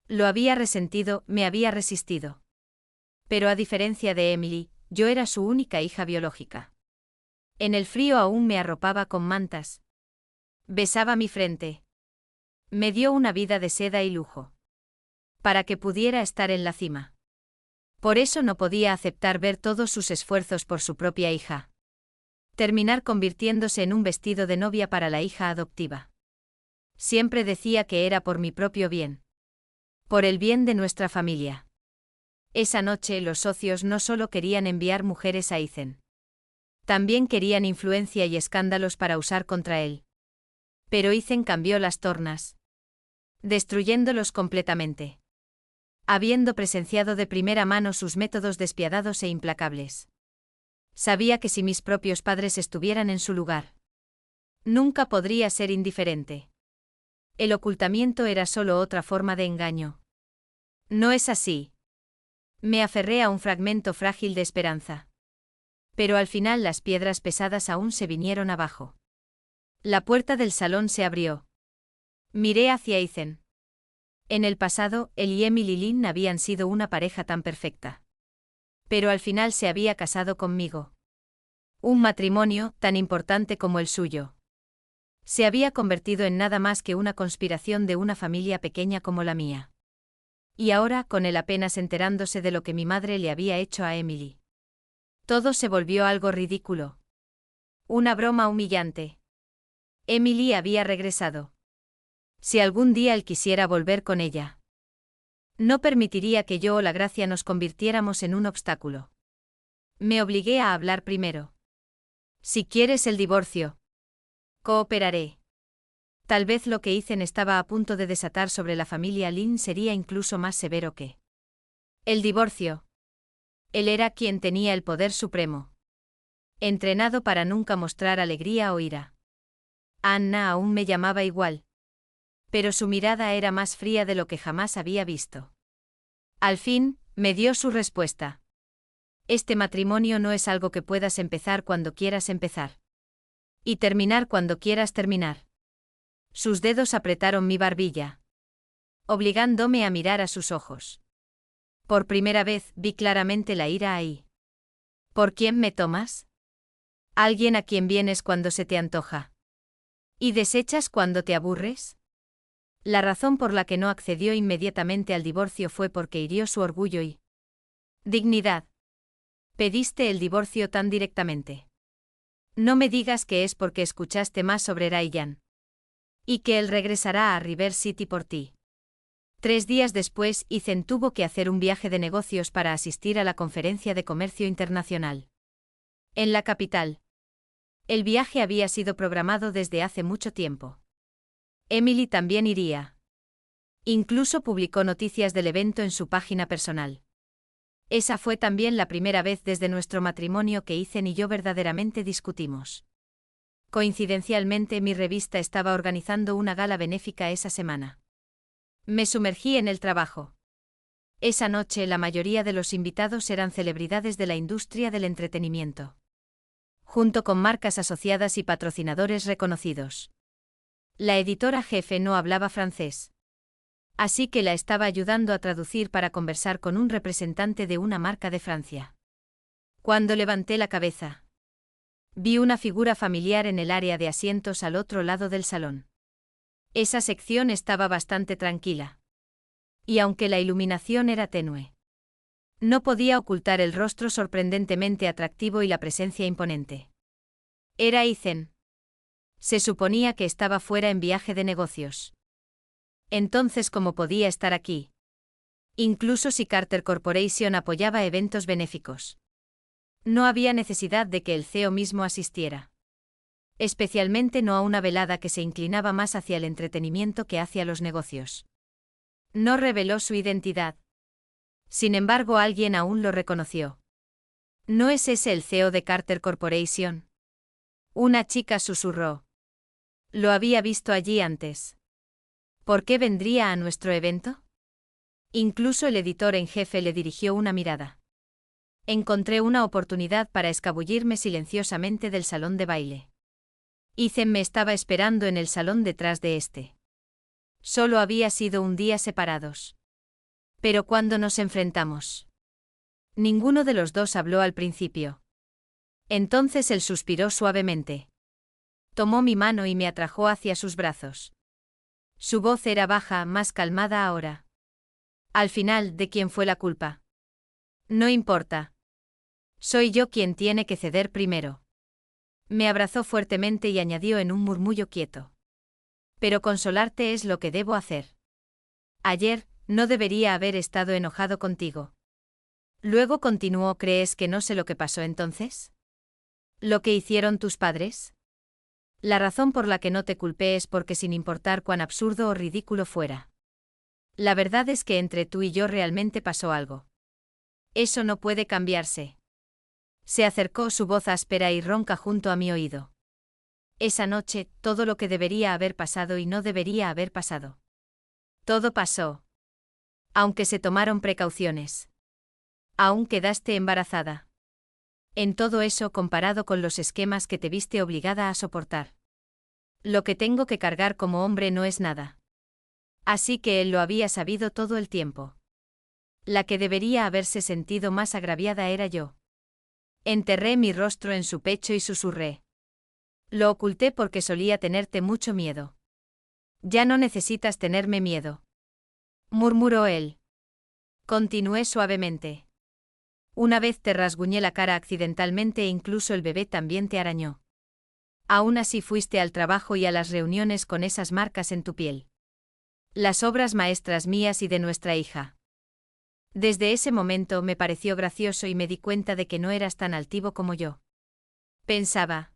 Lo había resentido, me había resistido. Pero a diferencia de Emily, yo era su única hija biológica. En el frío aún me arropaba con mantas. Besaba mi frente. Me dio una vida de seda y lujo. Para que pudiera estar en la cima. Por eso no podía aceptar ver todos sus esfuerzos por su propia hija. Terminar convirtiéndose en un vestido de novia para la hija adoptiva. Siempre decía que era por mi propio bien. Por el bien de nuestra familia. Esa noche los socios no solo querían enviar mujeres a Ethan. También querían influencia y escándalos para usar contra él. Pero Ethan cambió las tornas. Destruyéndolos completamente. Habiendo presenciado de primera mano sus métodos despiadados e implacables. Sabía que si mis propios padres estuvieran en su lugar, nunca podría ser indiferente. El ocultamiento era solo otra forma de engaño. No es así. Me aferré a un fragmento frágil de esperanza. Pero al final las piedras pesadas aún se vinieron abajo. La puerta del salón se abrió. Miré hacia Ethan. En el pasado, él y Emily Lynn habían sido una pareja tan perfecta. Pero al final se había casado conmigo. Un matrimonio, tan importante como el suyo. Se había convertido en nada más que una conspiración de una familia pequeña como la mía. Y ahora, con él apenas enterándose de lo que mi madre le había hecho a Emily. Todo se volvió algo ridículo. Una broma humillante. Emily había regresado. Si algún día él quisiera volver con ella, no permitiría que yo o la Gracia nos convirtiéramos en un obstáculo. Me obligué a hablar primero. Si quieres el divorcio, cooperaré. Tal vez lo que Ethan estaba a punto de desatar sobre la familia Lynn sería incluso más severo que el divorcio. Él era quien tenía el poder supremo. Entrenado para nunca mostrar alegría o ira. Anna aún me llamaba igual. Pero su mirada era más fría de lo que jamás había visto. Al fin, me dio su respuesta. Este matrimonio no es algo que puedas empezar cuando quieras empezar. Y terminar cuando quieras terminar. Sus dedos apretaron mi barbilla. Obligándome a mirar a sus ojos. Por primera vez vi claramente la ira ahí. ¿Por quién me tomas? Alguien a quien vienes cuando se te antoja. ¿Y desechas cuando te aburres? La razón por la que no accedió inmediatamente al divorcio fue porque hirió su orgullo y dignidad. Pediste el divorcio tan directamente. No me digas que es porque escuchaste más sobre Ryan. Y que él regresará a River City por ti. 3 días después, Ethan tuvo que hacer un viaje de negocios para asistir a la Conferencia de Comercio Internacional. En la capital. El viaje había sido programado desde hace mucho tiempo. Emily también iría. Incluso publicó noticias del evento en su página personal. Esa fue también la primera vez desde nuestro matrimonio que Ethan y yo verdaderamente discutimos. Coincidencialmente, mi revista estaba organizando una gala benéfica esa semana. Me sumergí en el trabajo. Esa noche la mayoría de los invitados eran celebridades de la industria del entretenimiento. Junto con marcas asociadas y patrocinadores reconocidos. La editora jefe no hablaba francés. Así que la estaba ayudando a traducir para conversar con un representante de una marca de Francia. Cuando levanté la cabeza, vi una figura familiar en el área de asientos al otro lado del salón. Esa sección estaba bastante tranquila. Y aunque la iluminación era tenue, No podía ocultar el rostro sorprendentemente atractivo y la presencia imponente. Era Ethan. Se suponía que estaba fuera en viaje de negocios. Entonces, ¿cómo podía estar aquí? Incluso si Carter Corporation apoyaba eventos benéficos. No había necesidad de que el CEO mismo asistiera. Especialmente no a una velada que se inclinaba más hacia el entretenimiento que hacia los negocios. No reveló su identidad. Sin embargo, alguien aún lo reconoció. ¿No es ese el CEO de Carter Corporation? Una chica susurró. Lo había visto allí antes. ¿Por qué vendría a nuestro evento? Incluso el editor en jefe le dirigió una mirada. Encontré una oportunidad para escabullirme silenciosamente del salón de baile. Ethan me estaba esperando en el salón detrás de este. Solo había sido un día separados. Pero cuando nos enfrentamos. Ninguno de los dos habló al principio. Entonces él suspiró suavemente. Tomó mi mano y me atrajo hacia sus brazos. Su voz era baja, más calmada ahora. Al final, ¿de quién fue la culpa? No importa. Soy yo quien tiene que ceder primero. Me abrazó fuertemente y añadió en un murmullo quieto. Pero consolarte es lo que debo hacer. Ayer, no debería haber estado enojado contigo. Luego continuó, ¿crees que no sé lo que pasó entonces? ¿Lo que hicieron tus padres? La razón por la que no te culpé es porque sin importar cuán absurdo o ridículo fuera. La verdad es que entre tú y yo realmente pasó algo. Eso no puede cambiarse. Se acercó su voz áspera y ronca junto a mi oído. Esa noche, todo lo que debería haber pasado y no debería haber pasado. Todo pasó. Aunque se tomaron precauciones. Aún quedaste embarazada. En todo eso comparado con los esquemas que te viste obligada a soportar. Lo que tengo que cargar como hombre no es nada. Así que él lo había sabido todo el tiempo. La que debería haberse sentido más agraviada era yo. Enterré mi rostro en su pecho y susurré. Lo oculté porque solía tenerte mucho miedo. Ya no necesitas tenerme miedo. Murmuró él. Continué suavemente. Una vez te rasguñé la cara accidentalmente e incluso el bebé también te arañó. Aún así fuiste al trabajo y a las reuniones con esas marcas en tu piel. Las obras maestras mías y de nuestra hija. Desde ese momento me pareció gracioso y me di cuenta de que no eras tan altivo como yo. Pensaba.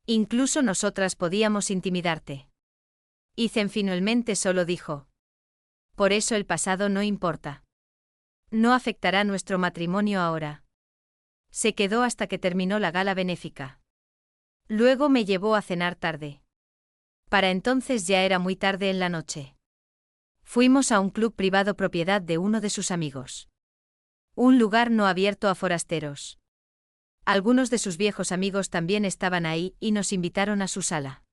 Incluso nosotras podíamos intimidarte. Ethan finalmente solo dijo. Por eso el pasado no importa. No afectará nuestro matrimonio ahora. Se quedó hasta que terminó la gala benéfica. Luego me llevó a cenar tarde. Para entonces ya era muy tarde en la noche. Fuimos a un club privado propiedad de uno de sus amigos. Un lugar no abierto a forasteros. Algunos de sus viejos amigos también estaban ahí y nos invitaron a su sala.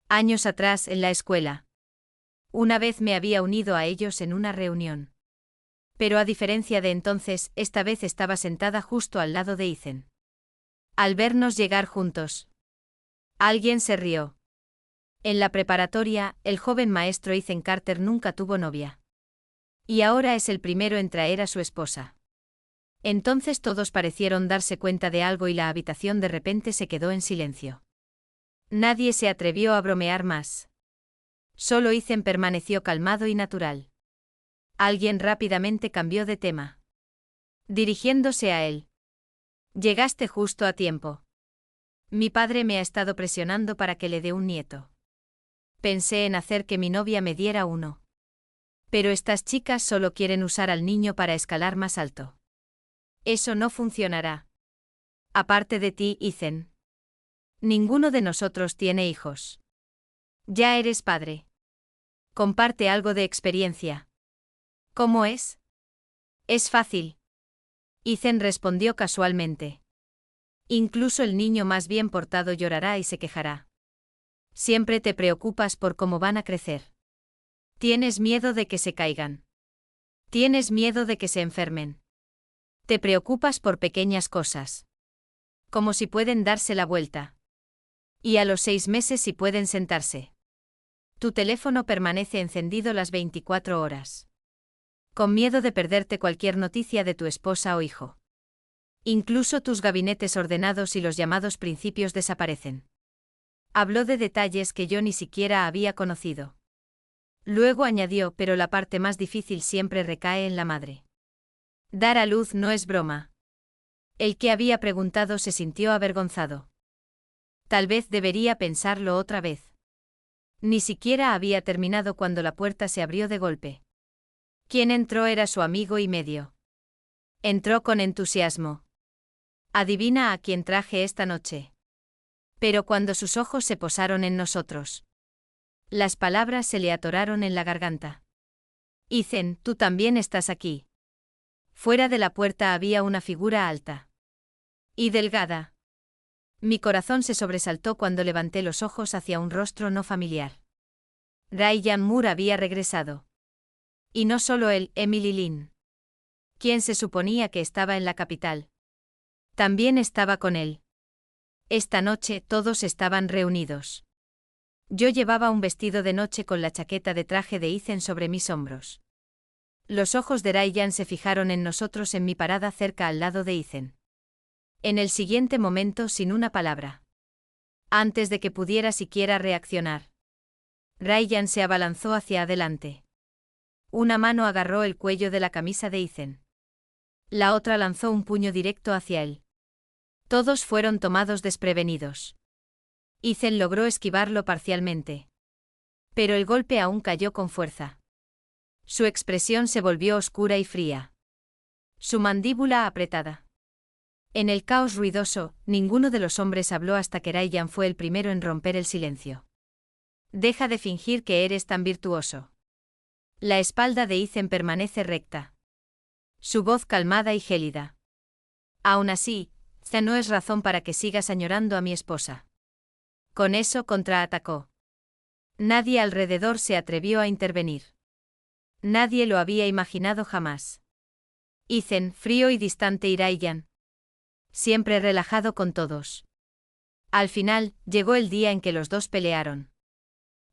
Años atrás, en la escuela. Una vez me había unido a ellos en una reunión. Pero a diferencia de entonces, esta vez estaba sentada justo al lado de Ethan. Al vernos llegar juntos, alguien se rió. En la preparatoria, el joven maestro Ethan Carter nunca tuvo novia. Y ahora es el primero en traer a su esposa. Entonces todos parecieron darse cuenta de algo y la habitación de repente se quedó en silencio. Nadie se atrevió a bromear más. Solo Ethan permaneció calmado y natural. Alguien rápidamente cambió de tema. Dirigiéndose a él. Llegaste justo a tiempo. Mi padre me ha estado presionando para que le dé un nieto. Pensé en hacer que mi novia me diera uno. Pero estas chicas solo quieren usar al niño para escalar más alto. Eso no funcionará. Aparte de ti, Ethan. Ninguno de nosotros tiene hijos. Ya eres padre. Comparte algo de experiencia. ¿Cómo es? Es fácil. Ethan respondió casualmente. Incluso el niño más bien portado llorará y se quejará. Siempre te preocupas por cómo van a crecer. Tienes miedo de que se caigan. Tienes miedo de que se enfermen. Te preocupas por pequeñas cosas. Como si pueden darse la vuelta. Y a los 6 meses si pueden sentarse. Tu teléfono permanece encendido las 24 horas. Con miedo de perderte cualquier noticia de tu esposa o hijo. Incluso tus gabinetes ordenados y los llamados principios desaparecen. Habló de detalles que yo ni siquiera había conocido. Luego añadió, pero la parte más difícil siempre recae en la madre. Dar a luz no es broma. El que había preguntado se sintió avergonzado. Tal vez debería pensarlo otra vez. Ni siquiera había terminado cuando la puerta se abrió de golpe. Quien entró era su amigo y medio. Entró con entusiasmo. Adivina a quién traje esta noche. Pero cuando sus ojos se posaron en nosotros, las palabras se le atoraron en la garganta. Ethan, tú también estás aquí. Fuera de la puerta había una figura alta y delgada. Mi corazón se sobresaltó cuando levanté los ojos hacia un rostro no familiar. Ryan Moore había regresado. Y no solo él, Emily Lynn, quien se suponía que estaba en la capital, también estaba con él. Esta noche todos estaban reunidos. Yo llevaba un vestido de noche con la chaqueta de traje de Ethan sobre mis hombros. Los ojos de Ryan se fijaron en nosotros en mi parada cerca al lado de Ethan. En el siguiente momento, sin una palabra. Antes de que pudiera siquiera reaccionar, Ryan se abalanzó hacia adelante. Una mano agarró el cuello de la camisa de Ethan. La otra lanzó un puño directo hacia él. Todos fueron tomados desprevenidos. Ethan logró esquivarlo parcialmente. Pero el golpe aún cayó con fuerza. Su expresión se volvió oscura y fría. Su mandíbula apretada. En el caos ruidoso, ninguno de los hombres habló hasta que Ryan fue el primero en romper el silencio. Deja de fingir que eres tan virtuoso. La espalda de Ethan permanece recta. Su voz calmada y gélida. Aún así, esta no es razón para que sigas añorando a mi esposa. Con eso contraatacó. Nadie alrededor se atrevió a intervenir. Nadie lo había imaginado jamás. Ethan, frío y distante, y Ryan, siempre relajado con todos. Al final, llegó el día en que los dos pelearon.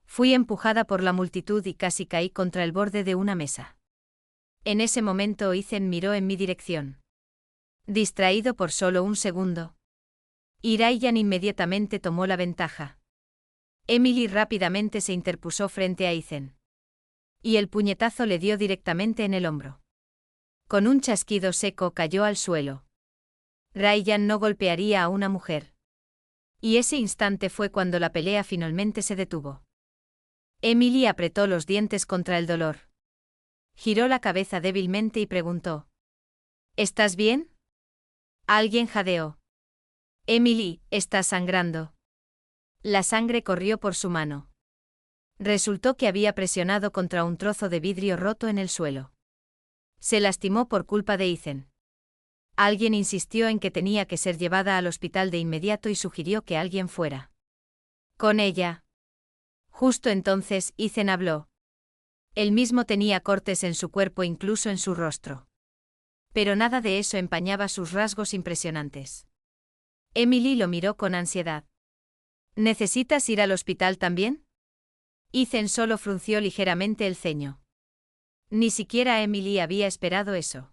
Fui empujada por la multitud y casi caí contra el borde de una mesa. En ese momento Ethan miró en mi dirección. Distraído por solo un segundo. Y Ryan inmediatamente tomó la ventaja. Emily rápidamente se interpuso frente a Ethan. Y el puñetazo le dio directamente en el hombro. Con un chasquido seco cayó al suelo. Ryan no golpearía a una mujer. Y ese instante fue cuando la pelea finalmente se detuvo. Emily apretó los dientes contra el dolor. Giró la cabeza débilmente y preguntó: ¿Estás bien? Alguien jadeó. Emily, estás sangrando. La sangre corrió por su mano. Resultó que había presionado contra un trozo de vidrio roto en el suelo. Se lastimó por culpa de Ethan. Alguien insistió en que tenía que ser llevada al hospital de inmediato y sugirió que alguien fuera con ella. Justo entonces, Ethan habló. Él mismo tenía cortes en su cuerpo, incluso en su rostro. Pero nada de eso empañaba sus rasgos impresionantes. Emily lo miró con ansiedad. ¿Necesitas ir al hospital también? Ethan solo frunció ligeramente el ceño. Ni siquiera Emily había esperado eso.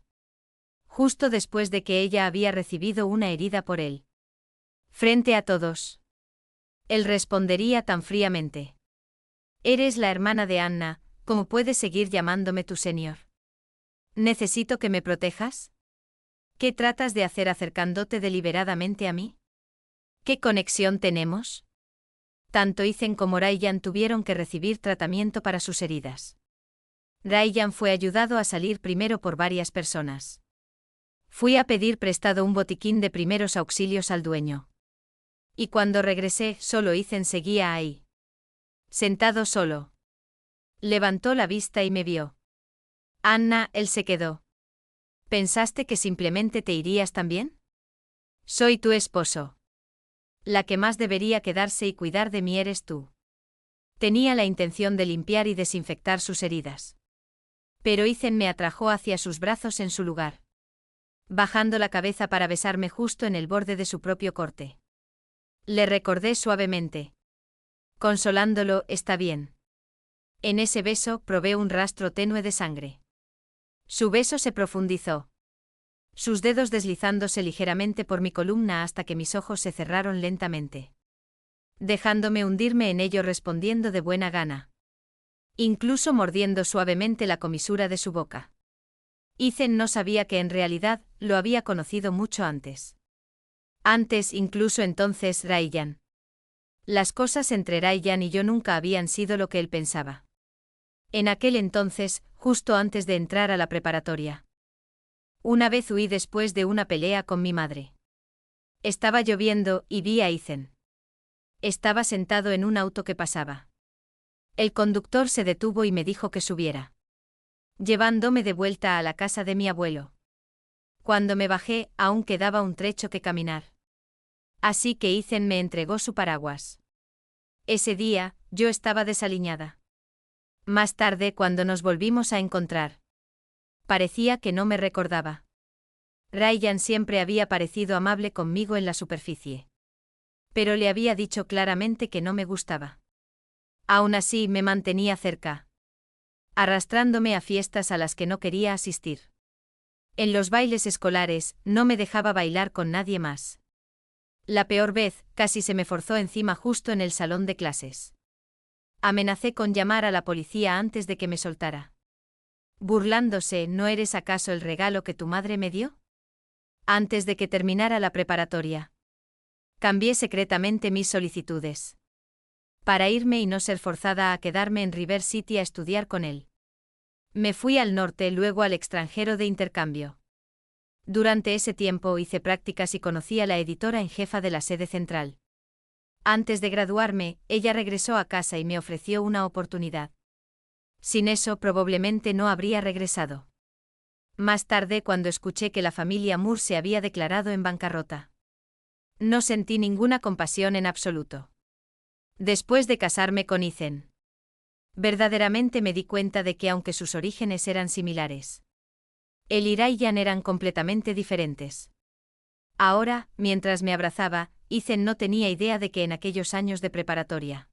Justo después de que ella había recibido una herida por él. Frente a todos. Él respondería tan fríamente. Eres la hermana de Anna, ¿cómo puedes seguir llamándome tu señor? ¿Necesito que me protejas? ¿Qué tratas de hacer acercándote deliberadamente a mí? ¿Qué conexión tenemos? Tanto Ethan como Ryan tuvieron que recibir tratamiento para sus heridas. Ryan fue ayudado a salir primero por varias personas. Fui a pedir prestado un botiquín de primeros auxilios al dueño. Y cuando regresé, solo Ethan seguía ahí. Sentado solo. Levantó la vista y me vio. Anna, él se quedó. ¿Pensaste que simplemente te irías también? Soy tu esposo. La que más debería quedarse y cuidar de mí eres tú. Tenía la intención de limpiar y desinfectar sus heridas. Pero Ethan me atrajo hacia sus brazos en su lugar, bajando la cabeza para besarme justo en el borde de su propio corte. Le recordé suavemente, consolándolo: está bien. En ese beso probé un rastro tenue de sangre. Su beso se profundizó. Sus dedos deslizándose ligeramente por mi columna hasta que mis ojos se cerraron lentamente. Dejándome hundirme en ello respondiendo de buena gana. Incluso mordiendo suavemente la comisura de su boca. Ethan no sabía que en realidad lo había conocido mucho antes. Antes, incluso entonces, Ryan. Las cosas entre Ryan y yo nunca habían sido lo que él pensaba. En aquel entonces, justo antes de entrar a la preparatoria. Una vez huí después de una pelea con mi madre. Estaba lloviendo y vi a Ethan. Estaba sentado en un auto que pasaba. El conductor se detuvo y me dijo que subiera. Llevándome de vuelta a la casa de mi abuelo. Cuando me bajé, aún quedaba un trecho que caminar. Así que Ethan me entregó su paraguas. Ese día, yo estaba desaliñada. Más tarde, cuando nos volvimos a encontrar. Parecía que no me recordaba. Ryan siempre había parecido amable conmigo en la superficie. Pero le había dicho claramente que no me gustaba. Aún así, me mantenía cerca. Arrastrándome a fiestas a las que no quería asistir. En los bailes escolares, no me dejaba bailar con nadie más. La peor vez, casi se me forzó encima justo en el salón de clases. Amenacé con llamar a la policía antes de que me soltara. Burlándose, ¿no eres acaso el regalo que tu madre me dio? Antes de que terminara la preparatoria. Cambié secretamente mis solicitudes. Para irme y no ser forzada a quedarme en River City a estudiar con él. Me fui al norte, luego al extranjero de intercambio. Durante ese tiempo hice prácticas y conocí a la editora en jefa de la sede central. Antes de graduarme, ella regresó a casa y me ofreció una oportunidad. Sin eso probablemente no habría regresado. Más tarde, cuando escuché que la familia Moore se había declarado en bancarrota. No sentí ninguna compasión en absoluto. Después de casarme con Ethan. Verdaderamente me di cuenta de que aunque sus orígenes eran similares. Él y Ryan eran completamente diferentes. Ahora, mientras me abrazaba, Ethan no tenía idea de que en aquellos años de preparatoria.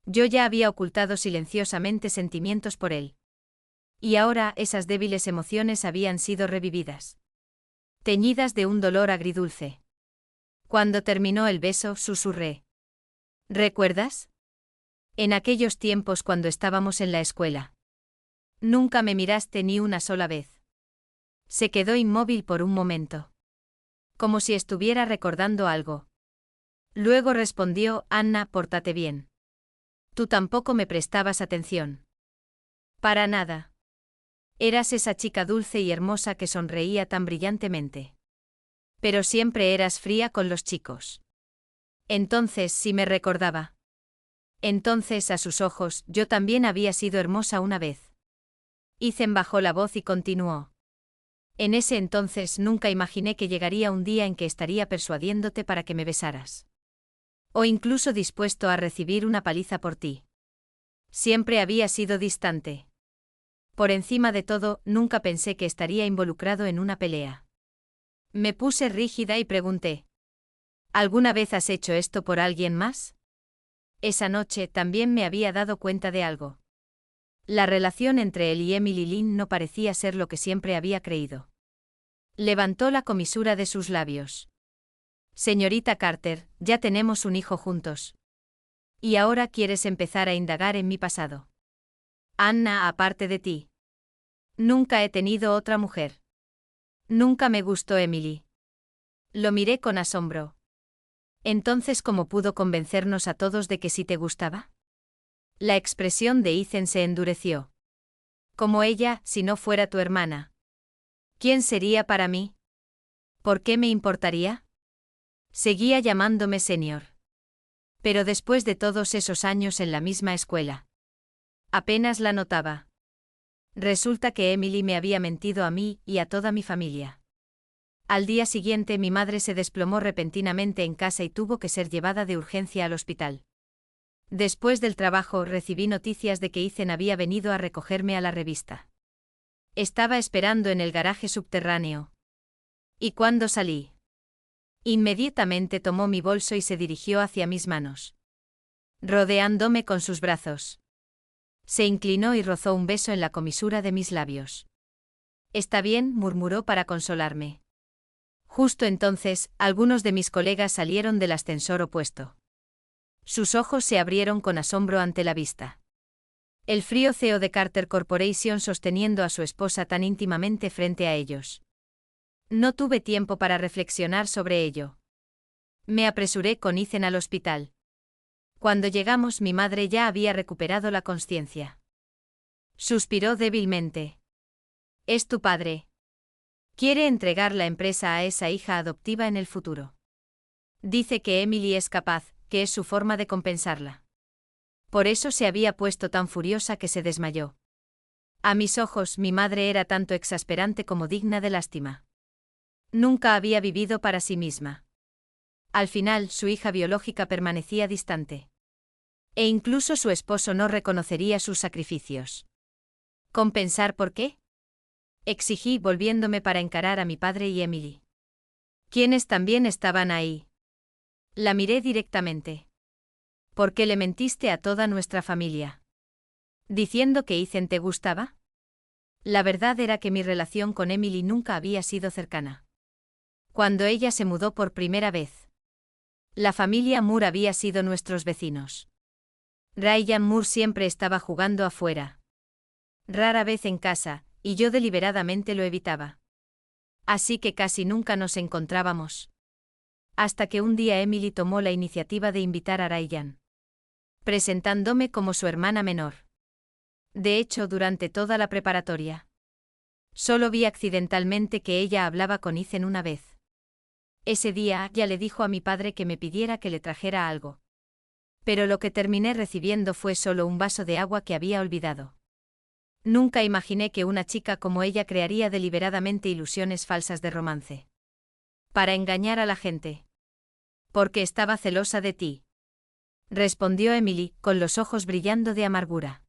Yo ya había ocultado silenciosamente sentimientos por él. Y ahora esas débiles emociones habían sido revividas. Teñidas de un dolor agridulce. Cuando terminó el beso, susurré. ¿Recuerdas? En aquellos tiempos cuando estábamos en la escuela. Nunca me miraste ni una sola vez. Se quedó inmóvil por un momento. Como si estuviera recordando algo. Luego respondió, Anna, pórtate bien. Tú tampoco me prestabas atención. Para nada. Eras esa chica dulce y hermosa que sonreía tan brillantemente. Pero siempre eras fría con los chicos. Entonces sí me recordaba. Entonces a sus ojos, yo también había sido hermosa una vez. Ethan bajó la voz y continuó. En ese entonces nunca imaginé que llegaría un día en que estaría persuadiéndote para que me besaras. O incluso dispuesto a recibir una paliza por ti. Siempre había sido distante. Por encima de todo, nunca pensé que estaría involucrado en una pelea. Me puse rígida y pregunté. ¿Alguna vez has hecho esto por alguien más? Esa noche también me había dado cuenta de algo. La relación entre él y Emily Lynn no parecía ser lo que siempre había creído. Levantó la comisura de sus labios. Señorita Carter, ya tenemos un hijo juntos. Y ahora quieres empezar a indagar en mi pasado. Anna, aparte de ti. Nunca he tenido otra mujer. Nunca me gustó Emily. Lo miré con asombro. Entonces, ¿cómo pudo convencernos a todos de que sí te gustaba? La expresión de Ethan se endureció. Como ella, si no fuera tu hermana. ¿Quién sería para mí? ¿Por qué me importaría? Seguía llamándome señor. Pero después de todos esos años en la misma escuela. Apenas la notaba. Resulta que Emily me había mentido a mí y a toda mi familia. Al día siguiente mi madre se desplomó repentinamente en casa y tuvo que ser llevada de urgencia al hospital. Después del trabajo recibí noticias de que Ethan había venido a recogerme a la revista. Estaba esperando en el garaje subterráneo. ¿Y cuando salí? Inmediatamente tomó mi bolso y se dirigió hacia mis manos. Rodeándome con sus brazos. Se inclinó y rozó un beso en la comisura de mis labios. Está bien, murmuró para consolarme. Justo entonces, algunos de mis colegas salieron del ascensor opuesto. Sus ojos se abrieron con asombro ante la vista. El frío CEO de Carter Corporation sosteniendo a su esposa tan íntimamente frente a ellos. No tuve tiempo para reflexionar sobre ello. Me apresuré con Ethan al hospital. Cuando llegamos, mi madre ya había recuperado la consciencia. Suspiró débilmente. Es tu padre. Quiere entregar la empresa a esa hija adoptiva en el futuro. Dice que Emily es capaz, que es su forma de compensarla. Por eso se había puesto tan furiosa que se desmayó. A mis ojos, mi madre era tanto exasperante como digna de lástima. Nunca había vivido para sí misma. Al final, su hija biológica permanecía distante. E incluso su esposo no reconocería sus sacrificios. ¿Compensar por qué? Exigí, volviéndome para encarar a mi padre y Emily. ¿Quiénes también estaban ahí? La miré directamente. ¿Por qué le mentiste a toda nuestra familia? ¿Diciendo que Ethan te gustaba? La verdad era que mi relación con Emily nunca había sido cercana. Cuando ella se mudó por primera vez. La familia Moore había sido nuestros vecinos. Ryan Moore siempre estaba jugando afuera. Rara vez en casa, y yo deliberadamente lo evitaba. Así que casi nunca nos encontrábamos. Hasta que un día Emily tomó la iniciativa de invitar a Ryan. Presentándome como su hermana menor. De hecho, durante toda la preparatoria. Solo vi accidentalmente que ella hablaba con Ethan una vez. Ese día, ya le dijo a mi padre que me pidiera que le trajera algo. Pero lo que terminé recibiendo fue solo un vaso de agua que había olvidado. Nunca imaginé que una chica como ella crearía deliberadamente ilusiones falsas de romance. Para engañar a la gente. Porque estaba celosa de ti. Respondió Emily, con los ojos brillando de amargura.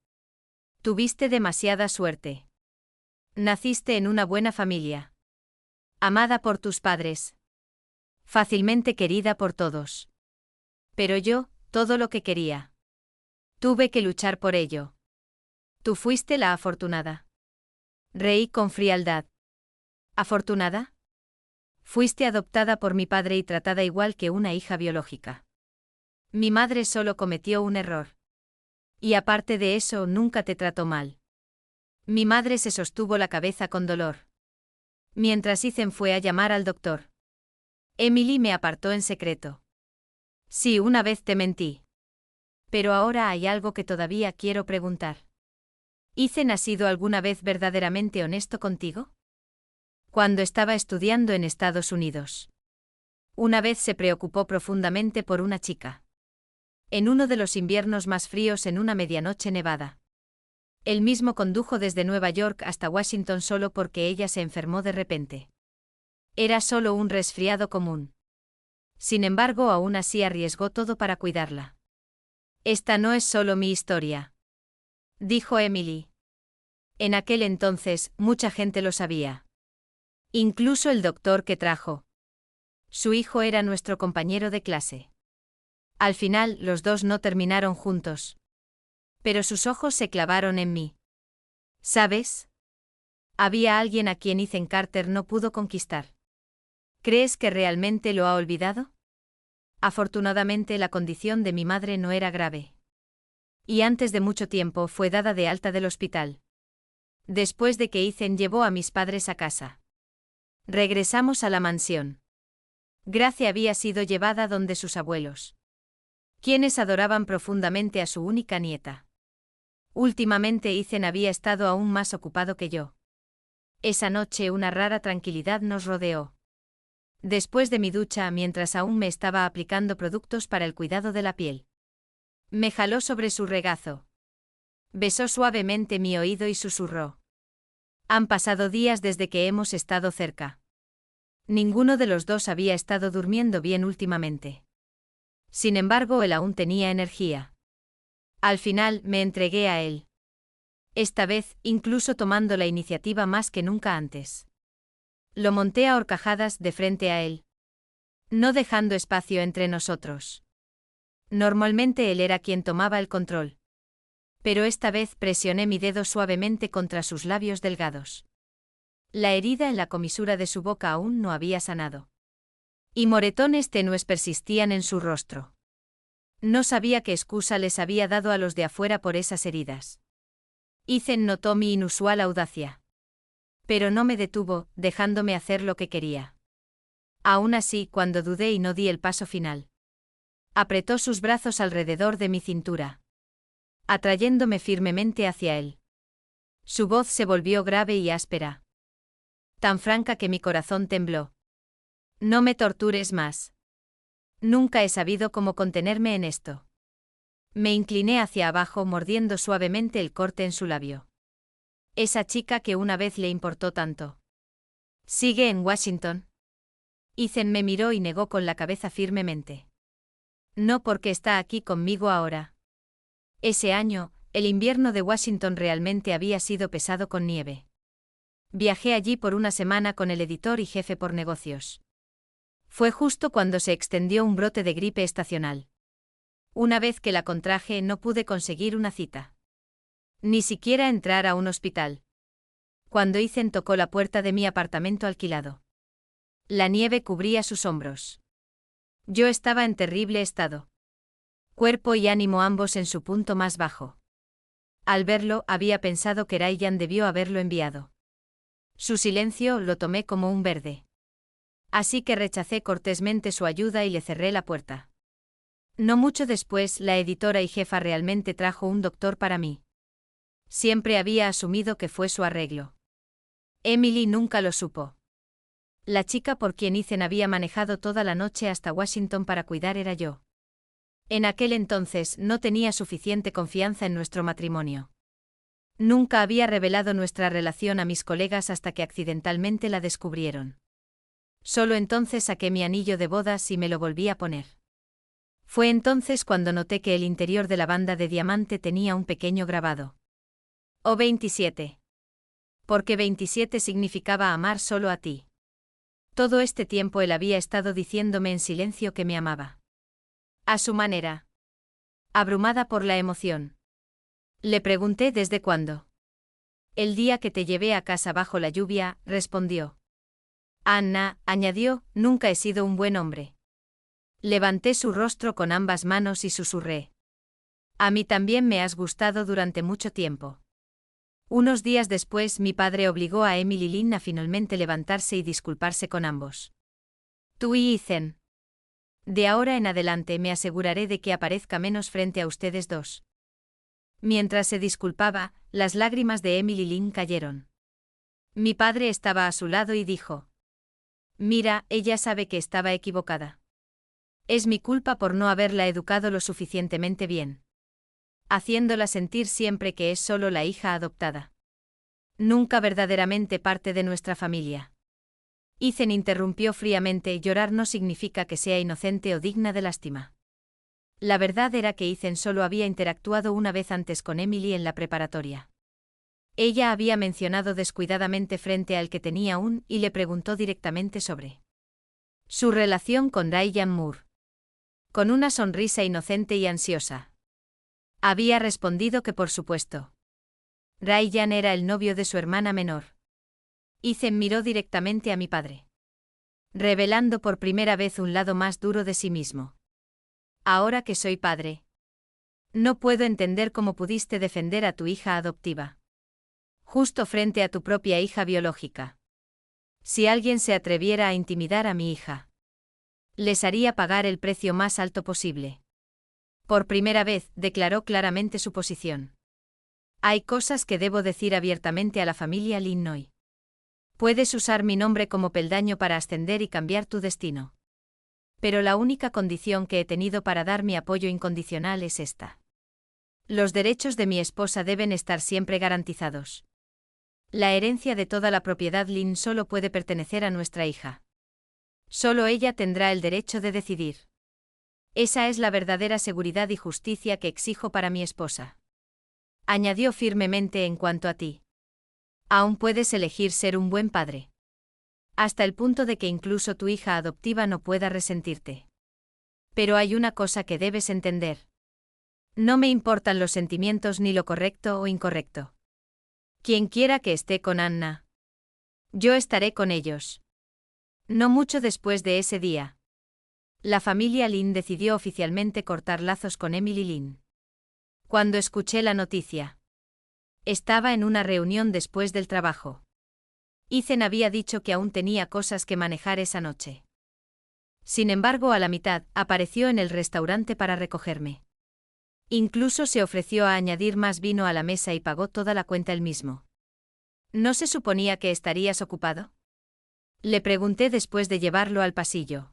Tuviste demasiada suerte. Naciste en una buena familia. Amada por tus padres. Fácilmente querida por todos. Pero yo, todo lo que quería. Tuve que luchar por ello. Tú fuiste la afortunada. Reí con frialdad. ¿Afortunada? Fuiste adoptada por mi padre y tratada igual que una hija biológica. Mi madre solo cometió un error. Y aparte de eso, nunca te trató mal. Mi madre se sostuvo la cabeza con dolor. Mientras Ethan fue a llamar al doctor. Emily me apartó en secreto. Sí, una vez te mentí. Pero ahora hay algo que todavía quiero preguntar. ¿Ethan ha sido alguna vez verdaderamente honesto contigo? Cuando estaba estudiando en Estados Unidos. Una vez se preocupó profundamente por una chica. En uno de los inviernos más fríos en una medianoche nevada. Él mismo condujo desde Nueva York hasta Washington solo porque ella se enfermó de repente. Era solo un resfriado común. Sin embargo, aún así arriesgó todo para cuidarla. Esta no es solo mi historia. Dijo Emily. En aquel entonces, mucha gente lo sabía. Incluso el doctor que trajo. Su hijo era nuestro compañero de clase. Al final, los dos no terminaron juntos. Pero sus ojos se clavaron en mí. ¿Sabes? Había alguien a quien Ethan Carter no pudo conquistar. ¿Crees que realmente lo ha olvidado? Afortunadamente la condición de mi madre no era grave. Y antes de mucho tiempo fue dada de alta del hospital. Después de que Ethan llevó a mis padres a casa. Regresamos a la mansión. Gracie había sido llevada donde sus abuelos. Quienes adoraban profundamente a su única nieta. Últimamente Ethan había estado aún más ocupado que yo. Esa noche una rara tranquilidad nos rodeó. Después de mi ducha, mientras aún me estaba aplicando productos para el cuidado de la piel. Me jaló sobre su regazo. Besó suavemente mi oído y susurró. Han pasado días desde que hemos estado cerca. Ninguno de los dos había estado durmiendo bien últimamente. Sin embargo, él aún tenía energía. Al final, me entregué a él. Esta vez, incluso tomando la iniciativa más que nunca antes. Lo monté a horcajadas de frente a él. No dejando espacio entre nosotros. Normalmente él era quien tomaba el control. Pero esta vez presioné mi dedo suavemente contra sus labios delgados. La herida en la comisura de su boca aún no había sanado. Y moretones tenues persistían en su rostro. No sabía qué excusa les había dado a los de afuera por esas heridas. Ethan notó mi inusual audacia. Pero no me detuvo, dejándome hacer lo que quería. Aún así, cuando dudé y no di el paso final, apretó sus brazos alrededor de mi cintura, atrayéndome firmemente hacia él. Su voz se volvió grave y áspera, tan franca que mi corazón tembló. No me tortures más. Nunca he sabido cómo contenerme en esto. Me incliné hacia abajo mordiendo suavemente el corte en su labio. Esa chica que una vez le importó tanto. ¿Sigue en Washington? Ethan me miró y negó con la cabeza firmemente. No, porque está aquí conmigo ahora. Ese año, el invierno de Washington realmente había sido pesado con nieve. Viajé allí por una semana con el editor y jefe por negocios. Fue justo cuando se extendió un brote de gripe estacional. Una vez que la contraje no pude conseguir una cita. Ni siquiera entrar a un hospital. Cuando Ethan tocó la puerta de mi apartamento alquilado, la nieve cubría sus hombros. Yo estaba en terrible estado. Cuerpo y ánimo ambos en su punto más bajo. Al verlo, había pensado que Ryan debió haberlo enviado. Su silencio lo tomé como un verde. Así que rechacé cortésmente su ayuda y le cerré la puerta. No mucho después, la editora y jefa realmente trajo un doctor para mí. Siempre había asumido que fue su arreglo. Emily nunca lo supo. La chica por quien Ethan había manejado toda la noche hasta Washington para cuidar era yo. En aquel entonces no tenía suficiente confianza en nuestro matrimonio. Nunca había revelado nuestra relación a mis colegas hasta que accidentalmente la descubrieron. Solo entonces saqué mi anillo de bodas y me lo volví a poner. Fue entonces cuando noté que el interior de la banda de diamante tenía un pequeño grabado. O 27. Porque 27 significaba amar solo a ti. Todo este tiempo él había estado diciéndome en silencio que me amaba. A su manera. Abrumada por la emoción. Le pregunté desde cuándo. El día que te llevé a casa bajo la lluvia, respondió. Anna, añadió, nunca he sido un buen hombre. Levanté su rostro con ambas manos y susurré. A mí también me has gustado durante mucho tiempo. Unos días después mi padre obligó a Emily Lynn a finalmente levantarse y disculparse con ambos. Tú y Ethan. De ahora en adelante me aseguraré de que aparezca menos frente a ustedes dos. Mientras se disculpaba, las lágrimas de Emily Lynn cayeron. Mi padre estaba a su lado y dijo. Mira, ella sabe que estaba equivocada. Es mi culpa por no haberla educado lo suficientemente bien. Haciéndola sentir siempre que es solo la hija adoptada. Nunca verdaderamente parte de nuestra familia. Ethan interrumpió fríamente, llorar no significa que sea inocente o digna de lástima. La verdad era que Ethan solo había interactuado una vez antes con Emily en la preparatoria. Ella había mencionado descuidadamente frente al que tenía un y le preguntó directamente sobre su relación con Ryan Moore. Con una sonrisa inocente y ansiosa. Había respondido que por supuesto. Ryan era el novio de su hermana menor. Ethan miró directamente a mi padre. Revelando por primera vez un lado más duro de sí mismo. Ahora que soy padre. No puedo entender cómo pudiste defender a tu hija adoptiva. Justo frente a tu propia hija biológica. Si alguien se atreviera a intimidar a mi hija. Les haría pagar el precio más alto posible. Por primera vez, declaró claramente su posición. Hay cosas que debo decir abiertamente a la familia Linnoy. Puedes usar mi nombre como peldaño para ascender y cambiar tu destino. Pero la única condición que he tenido para dar mi apoyo incondicional es esta. Los derechos de mi esposa deben estar siempre garantizados. La herencia de toda la propiedad Lynn solo puede pertenecer a nuestra hija. Solo ella tendrá el derecho de decidir. Esa es la verdadera seguridad y justicia que exijo para mi esposa. Añadió firmemente en cuanto a ti. Aún puedes elegir ser un buen padre. Hasta el punto de que incluso tu hija adoptiva no pueda resentirte. Pero hay una cosa que debes entender. No me importan los sentimientos ni lo correcto o incorrecto. Quien quiera que esté con Anna. Yo estaré con ellos. No mucho después de ese día. La familia Lin decidió oficialmente cortar lazos con Emily Lin. Cuando escuché la noticia. Estaba en una reunión después del trabajo. Ethan había dicho que aún tenía cosas que manejar esa noche. Sin embargo, a la mitad, apareció en el restaurante para recogerme. Incluso se ofreció a añadir más vino a la mesa y pagó toda la cuenta él mismo. ¿No se suponía que estarías ocupado? Le pregunté después de llevarlo al pasillo.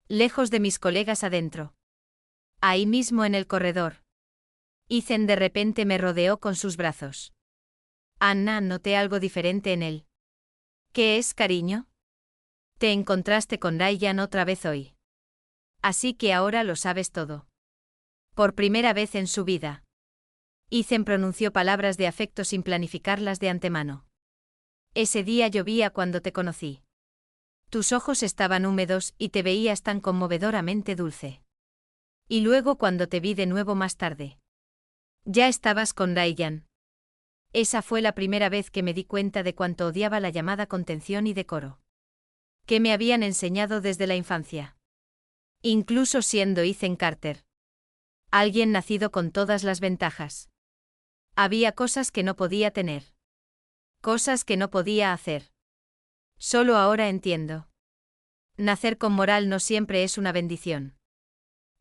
Lejos de mis colegas adentro. Ahí mismo en el corredor. Ethan de repente me rodeó con sus brazos. Anna, noté algo diferente en él. ¿Qué es, cariño? Te encontraste con Ryan otra vez hoy. Así que ahora lo sabes todo. Por primera vez en su vida. Ethan pronunció palabras de afecto sin planificarlas de antemano. Ese día llovía cuando te conocí. Tus ojos estaban húmedos y te veías tan conmovedoramente dulce. Y luego cuando te vi de nuevo más tarde. Ya estabas con Ryan. Esa fue la primera vez que me di cuenta de cuánto odiaba la llamada contención y decoro. Que me habían enseñado desde la infancia. Incluso siendo Ethan Carter. Alguien nacido con todas las ventajas. Había cosas que no podía tener. Cosas que no podía hacer. Solo ahora entiendo. Nacer con moral no siempre es una bendición.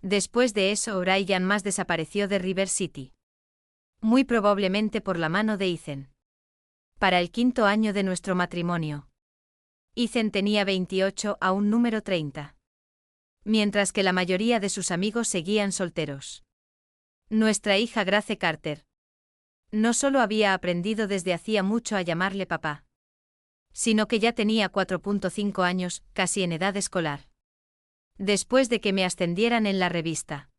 Después de eso, Ryan más desapareció de River City. Muy probablemente por la mano de Ethan. Para el 5º año de nuestro matrimonio. Ethan tenía 28, a un número 30. Mientras que la mayoría de sus amigos seguían solteros. Nuestra hija Grace Carter. No solo había aprendido desde hacía mucho a llamarle papá. Sino que ya tenía 4.5 años, casi en edad escolar. Después de que me ascendieran en la revista.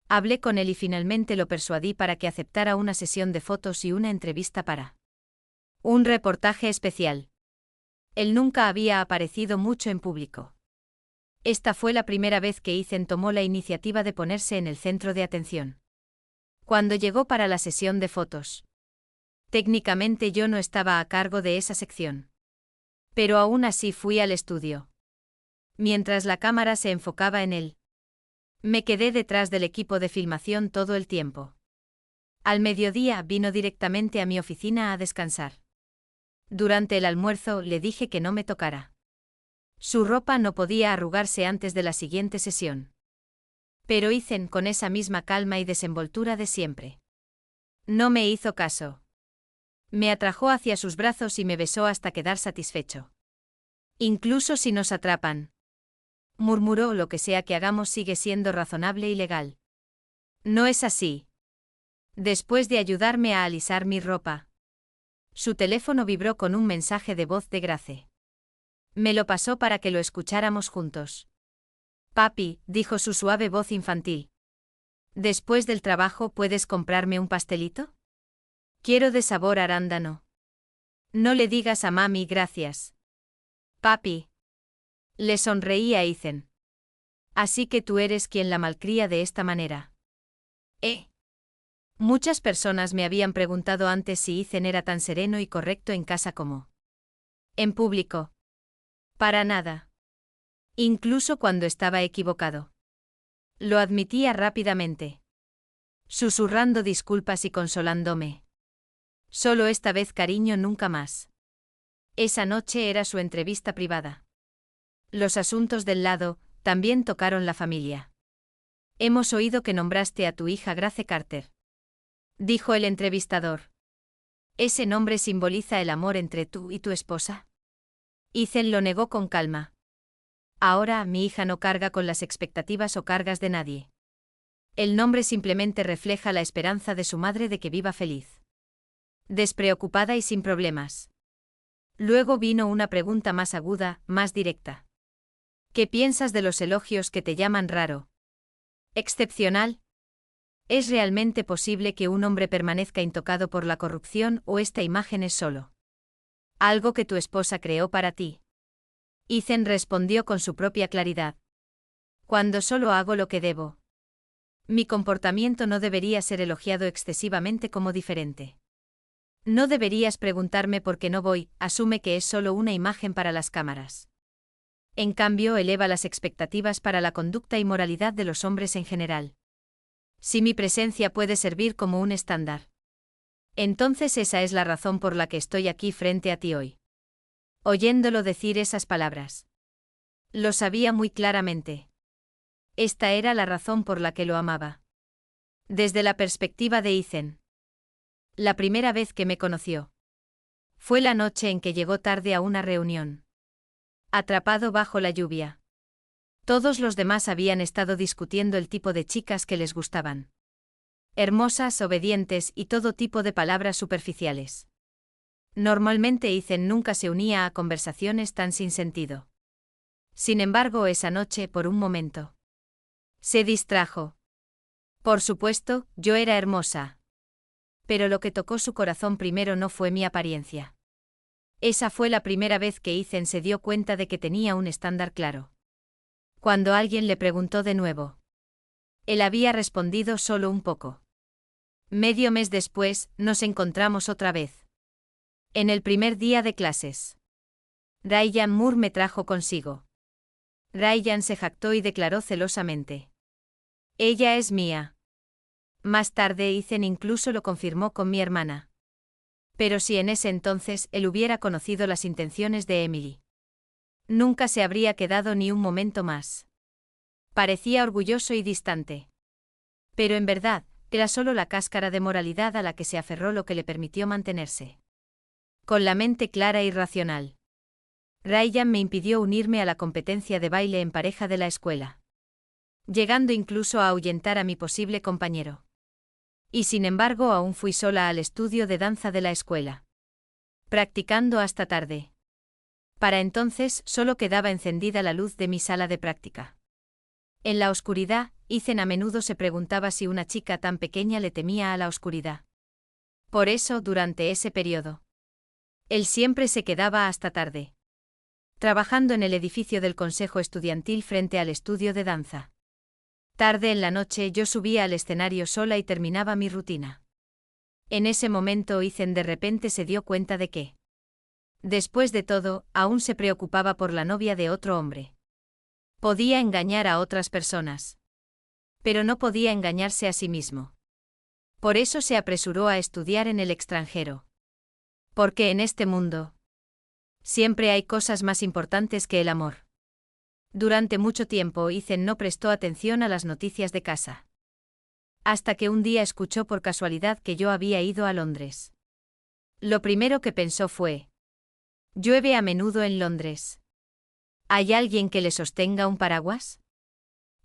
Hablé con él y finalmente lo persuadí para que aceptara una sesión de fotos y una entrevista para un reportaje especial. Él nunca había aparecido mucho en público. Esta fue la primera vez que Ethan tomó la iniciativa de ponerse en el centro de atención. Cuando llegó para la sesión de fotos. Técnicamente yo no estaba a cargo de esa sección. Pero aún así fui al estudio. Mientras la cámara se enfocaba en él. Me quedé detrás del equipo de filmación todo el tiempo. Al mediodía vino directamente a mi oficina a descansar. Durante el almuerzo le dije que no me tocara. Su ropa no podía arrugarse antes de la siguiente sesión. Pero Ethan con esa misma calma y desenvoltura de siempre. No me hizo caso. Me atrajo hacia sus brazos y me besó hasta quedar satisfecho. Incluso si nos atrapan. Murmuró, lo que sea que hagamos sigue siendo razonable y legal. No es así. Después de ayudarme a alisar mi ropa. Su teléfono vibró con un mensaje de voz de Grace. Me lo pasó para que lo escucháramos juntos. Papi, dijo su suave voz infantil. Después del trabajo, ¿puedes comprarme un pastelito? Quiero de sabor arándano. No le digas a mami gracias. Papi. Le sonreí a Ethan. Así que tú eres quien la malcría de esta manera. Muchas personas me habían preguntado antes si Ethan era tan sereno y correcto en casa como en público. Para nada. Incluso cuando estaba equivocado. Lo admitía rápidamente. Susurrando disculpas y consolándome. Solo esta vez, cariño, nunca más. Esa noche era su entrevista privada. Los asuntos del lado también tocaron la familia. Hemos oído que nombraste a tu hija Grace Carter. Dijo el entrevistador. ¿Ese nombre simboliza el amor entre tú y tu esposa? Ethan lo negó con calma. Ahora mi hija no carga con las expectativas o cargas de nadie. El nombre simplemente refleja la esperanza de su madre de que viva feliz. Despreocupada y sin problemas. Luego vino una pregunta más aguda, más directa. ¿Qué piensas de los elogios que te llaman raro? ¿Excepcional? ¿Es realmente posible que un hombre permanezca intocado por la corrupción o esta imagen es solo algo que tu esposa creó para ti? Ethan respondió con su propia claridad. Cuando solo hago lo que debo. Mi comportamiento no debería ser elogiado excesivamente como diferente. No deberías preguntarme por qué no voy, asume que es solo una imagen para las cámaras. En cambio, eleva las expectativas para la conducta y moralidad de los hombres en general. Si mi presencia puede servir como un estándar, entonces esa es la razón por la que estoy aquí frente a ti hoy. Oyéndolo decir esas palabras. Lo sabía muy claramente. Esta era la razón por la que lo amaba. Desde la perspectiva de Ethan. La primera vez que me conoció. Fue la noche en que llegó tarde a una reunión. Atrapado bajo la lluvia. Todos los demás habían estado discutiendo el tipo de chicas que les gustaban. Hermosas, obedientes y todo tipo de palabras superficiales. Normalmente Ethan nunca se unía a conversaciones tan sin sentido. Sin embargo, esa noche, por un momento, se distrajo. Por supuesto, yo era hermosa. Pero lo que tocó su corazón primero no fue mi apariencia. Esa fue la primera vez que Ethan se dio cuenta de que tenía un estándar claro. Cuando alguien le preguntó de nuevo, él había respondido solo un poco. Medio mes después, nos encontramos otra vez. En el primer día de clases. Ryan Moore me trajo consigo. Ryan se jactó y declaró celosamente: ella es mía. Más tarde Ethan incluso lo confirmó con mi hermana. Pero si en ese entonces él hubiera conocido las intenciones de Emily, nunca se habría quedado ni un momento más. Parecía orgulloso y distante. Pero en verdad, era solo la cáscara de moralidad a la que se aferró lo que le permitió mantenerse con la mente clara y racional. Ryan me impidió unirme a la competencia de baile en pareja de la escuela, llegando incluso a ahuyentar a mi posible compañero. Y sin embargo aún fui sola al estudio de danza de la escuela, practicando hasta tarde. Para entonces solo quedaba encendida la luz de mi sala de práctica. En la oscuridad, Ethan a menudo se preguntaba si una chica tan pequeña le temía a la oscuridad. Por eso, durante ese periodo, él siempre se quedaba hasta tarde, trabajando en el edificio del consejo estudiantil frente al estudio de danza. Tarde en la noche yo subía al escenario sola y terminaba mi rutina. En ese momento Ethan de repente se dio cuenta de que, después de todo, aún se preocupaba por la novia de otro hombre. Podía engañar a otras personas, pero no podía engañarse a sí mismo. Por eso se apresuró a estudiar en el extranjero. Porque en este mundo, siempre hay cosas más importantes que el amor. Durante mucho tiempo Ethan no prestó atención a las noticias de casa. Hasta que un día escuchó por casualidad que yo había ido a Londres. Lo primero que pensó fue: ¿llueve a menudo en Londres? ¿Hay alguien que le sostenga un paraguas?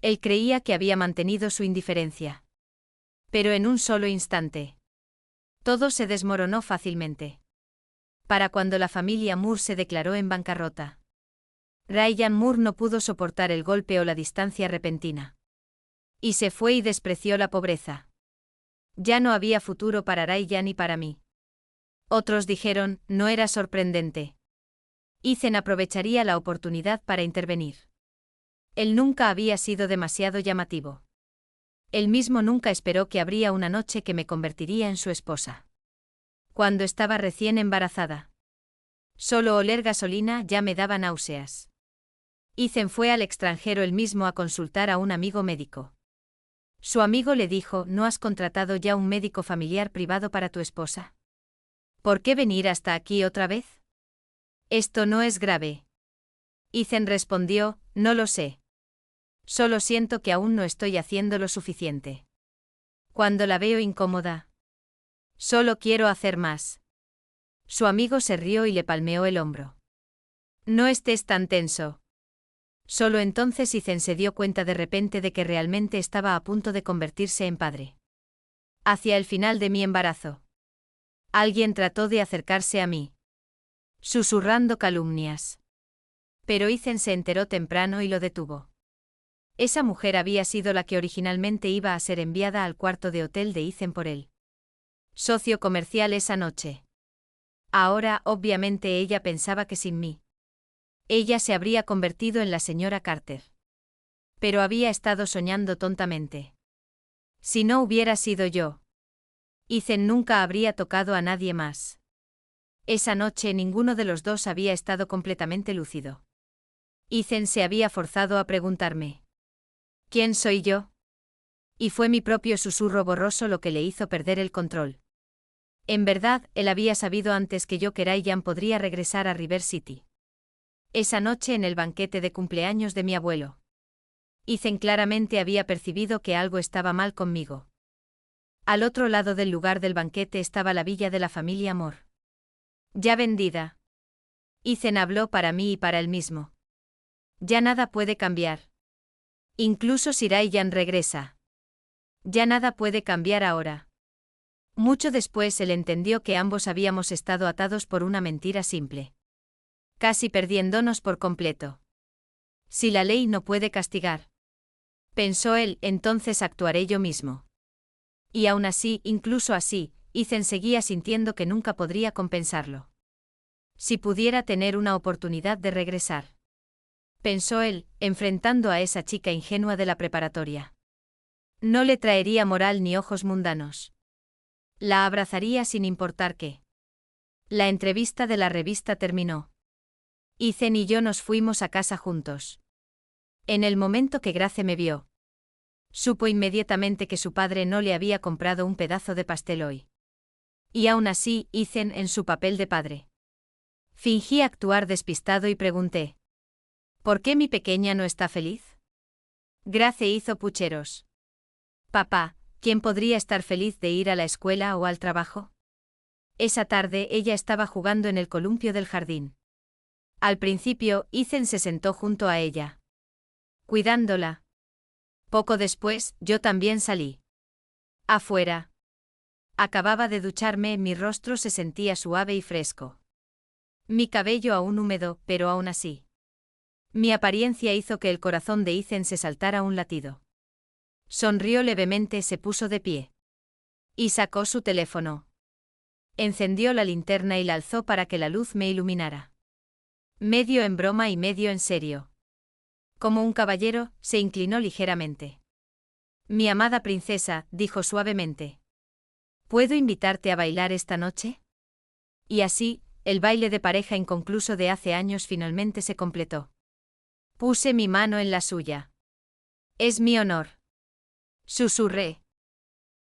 Él creía que había mantenido su indiferencia. Pero en un solo instante, todo se desmoronó fácilmente. Para cuando la familia Moore se declaró en bancarrota, Ryan Moore no pudo soportar el golpe o la distancia repentina. Y se fue y despreció la pobreza. Ya no había futuro para Ryan ni para mí. Otros dijeron, no era sorprendente. Ethan aprovecharía la oportunidad para intervenir. Él nunca había sido demasiado llamativo. Él mismo nunca esperó que habría una noche que me convertiría en su esposa. Cuando estaba recién embarazada, solo oler gasolina ya me daba náuseas. Ethan fue al extranjero él mismo a consultar a un amigo médico. Su amigo le dijo, ¿no has contratado ya un médico familiar privado para tu esposa? ¿Por qué venir hasta aquí otra vez? Esto no es grave. Ethan respondió, no lo sé. Solo siento que aún no estoy haciendo lo suficiente. Cuando la veo incómoda, solo quiero hacer más. Su amigo se rió y le palmeó el hombro. No estés tan tenso. Solo entonces Ethan se dio cuenta de repente de que realmente estaba a punto de convertirse en padre. Hacia el final de mi embarazo, alguien trató de acercarse a mí, susurrando calumnias. Pero Ethan se enteró temprano y lo detuvo. Esa mujer había sido la que originalmente iba a ser enviada al cuarto de hotel de Ethan por él, socio comercial esa noche. Ahora, obviamente, ella pensaba que sin mí, ella se habría convertido en la señora Carter. Pero había estado soñando tontamente. Si no hubiera sido yo, Ethan nunca habría tocado a nadie más. Esa noche ninguno de los dos había estado completamente lúcido. Ethan se había forzado a preguntarme: ¿quién soy yo? Y fue mi propio susurro borroso lo que le hizo perder el control. En verdad, él había sabido antes que yo que Ryan podría regresar a River City. Esa noche en el banquete de cumpleaños de mi abuelo. Ethan claramente había percibido que algo estaba mal conmigo. Al otro lado del lugar del banquete estaba la villa de la familia Moore. Ya vendida. Ethan habló para mí y para él mismo. Ya nada puede cambiar. Incluso si Ryan regresa. Ya nada puede cambiar ahora. Mucho después él entendió que ambos habíamos estado atados por una mentira simple. Casi perdiéndonos por completo. Si la ley no puede castigar, pensó él, entonces actuaré yo mismo. Y aún así, incluso así, Ethan seguía sintiendo que nunca podría compensarlo. Si pudiera tener una oportunidad de regresar, pensó él, enfrentando a esa chica ingenua de la preparatoria. No le traería moral ni ojos mundanos. La abrazaría sin importar qué. La entrevista de la revista terminó. Ethan y yo nos fuimos a casa juntos. En el momento que Grace me vio, supo inmediatamente que su padre no le había comprado un pedazo de pastel hoy. Y aún así, Ethan en su papel de padre. Fingí actuar despistado y pregunté: ¿por qué mi pequeña no está feliz? Grace hizo pucheros. Papá, ¿quién podría estar feliz de ir a la escuela o al trabajo? Esa tarde ella estaba jugando en el columpio del jardín. Al principio, Ethan se sentó junto a ella, cuidándola. Poco después, yo también salí. Afuera. Acababa de ducharme, mi rostro se sentía suave y fresco. Mi cabello aún húmedo, pero aún así. Mi apariencia hizo que el corazón de Ethan se saltara un latido. Sonrió levemente, se puso de pie. Y sacó su teléfono. Encendió la linterna y la alzó para que la luz me iluminara. Medio en broma y medio en serio. Como un caballero, se inclinó ligeramente. Mi amada princesa, dijo suavemente. ¿Puedo invitarte a bailar esta noche? Y así, el baile de pareja inconcluso de hace años finalmente se completó. Puse mi mano en la suya. Es mi honor. Susurré.